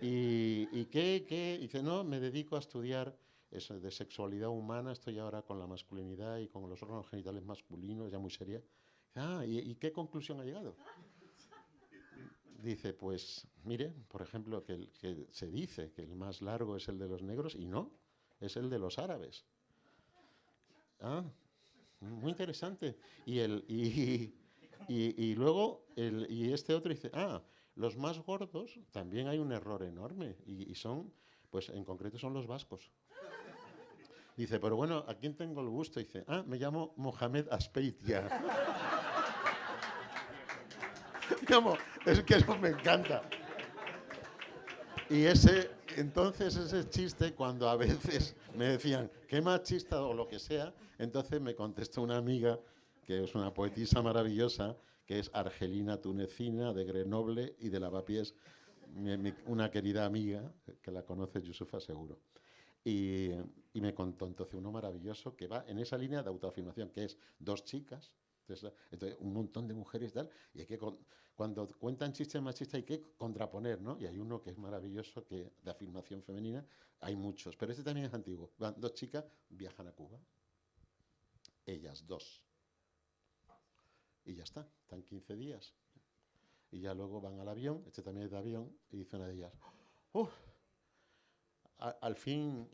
¿Y qué? Dice, no, me dedico a estudiar eso de sexualidad humana, estoy ahora con la masculinidad y con los órganos genitales masculinos, ya muy seria. ¿Y qué conclusión ha llegado? Dice, pues, mire, por ejemplo, que se dice que el más largo es el de los negros y no, es el de los árabes. Ah, muy interesante. Y luego, y este otro dice, los más gordos también hay un error enorme. Y son, pues en concreto son los vascos. Dice, pero bueno, ¿a quién tengo el gusto? Dice, me llamo Mohamed Aspeitia. Es que eso me encanta. Y entonces ese chiste, cuando a veces me decían, qué machista o lo que sea, entonces me contestó una amiga, que es una poetisa maravillosa, que es Argelina Tunecina, de Grenoble y de Lavapiés, una querida amiga, que la conoce Yusufa seguro. Y me contó entonces uno maravilloso que va en esa línea de autoafirmación, que es dos chicas, entonces un montón de mujeres y tal, y hay que cuando cuentan chistes machistas hay que contraponer, ¿no? Y hay uno que es maravilloso, que de afirmación femenina, hay muchos, pero este también es antiguo. Van dos chicas, viajan a Cuba, ellas dos, y ya está, están 15 días. Y ya luego van al avión, este también es de avión, y dice una de ellas, al fin,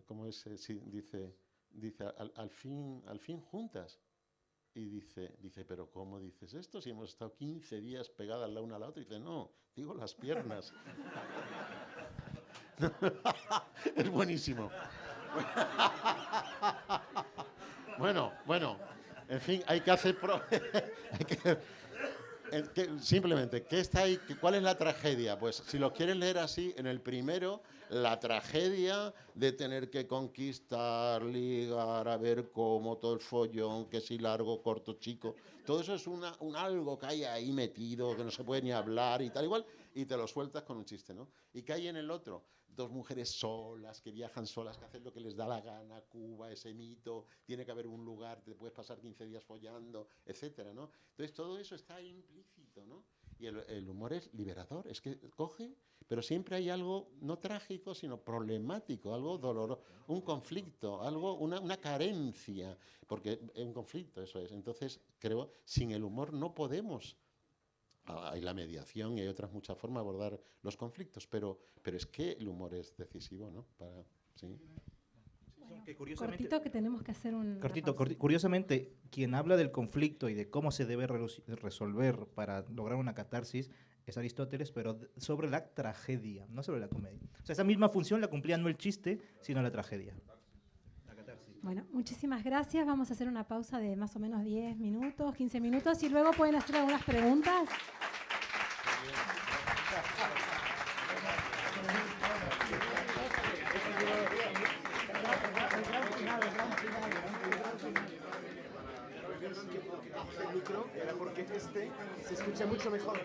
¿cómo es? Sí, dice, al fin juntas. Y dice, pero ¿cómo dices esto si hemos estado 15 días pegadas la una a la otra? Y dice, no, digo las piernas. Es buenísimo. Bueno, en fin, hay que hacer... Simplemente, ¿qué está ahí? ¿Cuál es la tragedia? Pues si lo quieren leer así, en el primero, la tragedia de tener que conquistar, ligar, a ver cómo, todo el follón, que si largo, corto, chico. Todo eso es un algo que hay ahí metido, que no se puede ni hablar y tal igual, y te lo sueltas con un chiste, ¿no? ¿Y qué hay en el otro? Dos mujeres solas, que viajan solas, que hacen lo que les da la gana, Cuba, ese mito, tiene que haber un lugar, te puedes pasar 15 días follando, etcétera, ¿no? Entonces todo eso está ahí implícito, ¿no? Y el humor es liberador, es que coge, pero siempre hay algo no trágico, sino problemático, algo doloroso, un conflicto, algo, una carencia, porque es un conflicto, eso es. Entonces, creo, sin el humor no podemos. Hay la mediación y hay otras muchas formas de abordar los conflictos, pero es que el humor es decisivo, ¿no? ¿Sí? Bueno, cortito, que tenemos que hacer un... Curiosamente, quien habla del conflicto y de cómo se debe resolver para lograr una catarsis es Aristóteles, pero sobre la tragedia, no sobre la comedia. O sea, esa misma función la cumplía no el chiste, sino la tragedia. La catarsis. Bueno, muchísimas gracias. Vamos a hacer una pausa de más o menos 10 minutos, 15 minutos, y luego pueden hacer algunas preguntas. El micro, porque se escucha mucho mejor.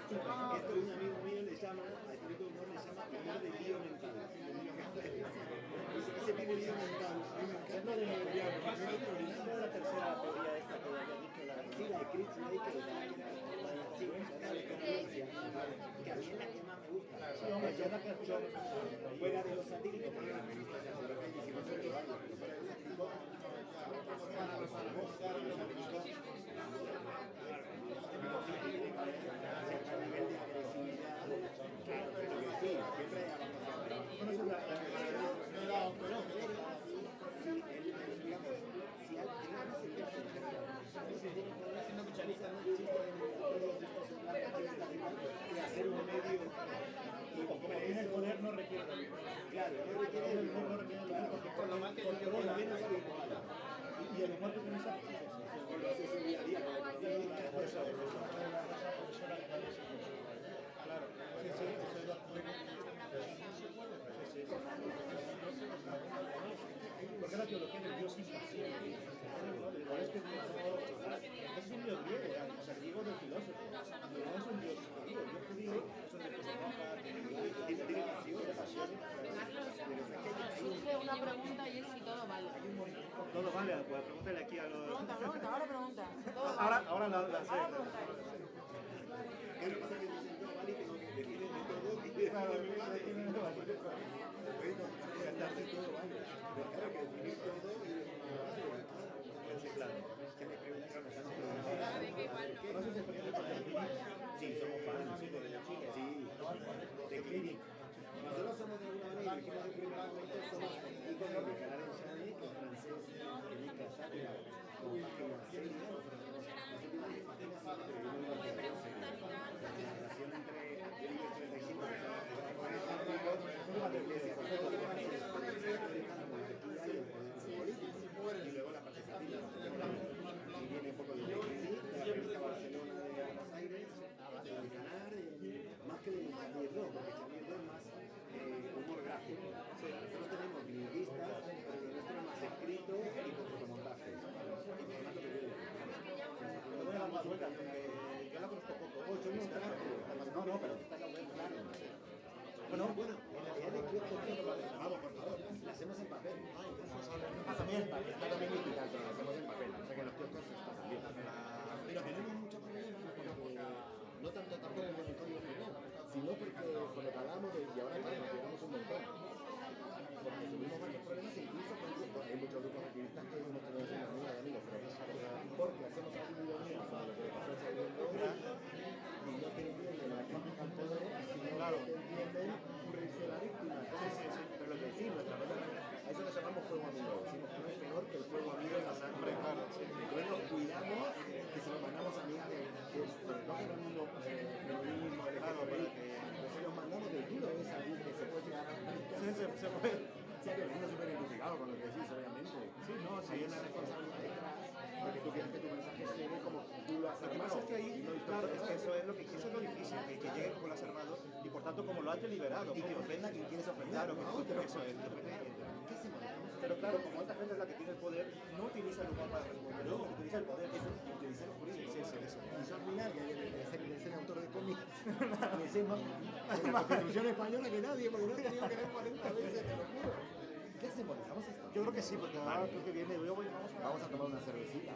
Esto un amigo mío le llama, a este tipo de humor le llama humor de lío mental. Ese tiene lío mental. Es lo de diablo. No la tercera teoría esta que había dicho, la de Chris Lake, que a mí es la que más me gusta. Fuera de los satíricos, porque me gusta Es un dios griego, o sea, griego del filósofo. No es un dios judío. El dios judío es un dios que se enoja, tiene pasiones. Surge una pregunta y es si todo vale. Todo vale, pues pregúntale aquí a los... Pregunta, ahora pregunta. Ahora la sé. ¿Qué pasa que dicen todo vale y tengo que decir de todo y decir todo vale? Bueno, ya está, sí, todo vale. Pero claro que definir todo y decir todo vale. Sí, claro. Que me preguntan que me están preguntando. ¿No se experiencia con el Clinic? Sí, somos fans. Sí, de Clinic. Nosotros somos de alguna manera, dijimos en primer momento, somos íconos de canal en Shadi, que es francés, que dedica sátira con páginas serias. Nosotros tenemos páginas serias, pero yo no lo creo la relación entre el IBEX 35, que son los 40 ricos, la iglesia, nosotros tenemos la monarquía y el poder político. Y luego la parte satírica. Y viene un poco de Clinic, de la revista Barcelona de Buenos Aires, del canal, más que de Xavier Do, porque Xavier Do es más humor gráfico. Nosotros tenemos guionistas, pero lo nuestro es más escrito y con fotomontajes. Y formato periódico. No voy a dar más vueltas, porque yo la conozco poco. No, pero está claro. Bueno, en realidad de kiosco vamos, por favor, la hacemos en papel. También. Está también digital, pero la hacemos en papel. O sea que los kioscos están también. Pero tenemos muchos problemas porque no tanto tampoco con el código penal, sino porque por lo que hablamos de, y ahora claro, nos llegamos un montón. Porque tuvimos varios problemas incluso con hay muchos grupos activistas que hemos tenido una amiga de amigos, pero porque hacemos algo ironía con lo que le pasó a Xavier Dogra y no te entienden la crítica al poder, sino que te entienden reírse de la víctima. Entonces, pero lo que decimos, nuestra verdad, a eso le llamamos fuego amigo. Decimos que no es peor que el fuego amigo en la sangre. Entonces nos cuidamos que se lo mandamos a amigas de sobre todo que no es un feminismo, LGTBI, pero se los mandamos del culo de esa que se puede llegar a... Se puede. Sí, que uno súper identificado con lo que decís, obviamente. Sí, no, sí. Hay una responsabilidad detrás de que tú quieres que tu mensaje llegue como tú lo has Lo que pasa armado. es que ahí, claro, es que eso es lo difícil, que llegue como lo has armado y por tanto como lo has deliberado. Y que ofenda a quien quieres ofender. Claro, ¿no? eso es. Pero claro, como esta gente es la que tiene el poder, no utiliza el humor para responder, no, utiliza el poder, utiliza el jurídico. Sí, eso. Y yo al final, de ser autor de cómics, me sé más de la Constitución española que nadie, porque no he tenido que leer 40 veces, te lo juro. ¿Qué hacemos? ¿Dejamos esto? Yo creo que sí, porque ahora creo que viene, vamos Vamos a tomar una cervecita.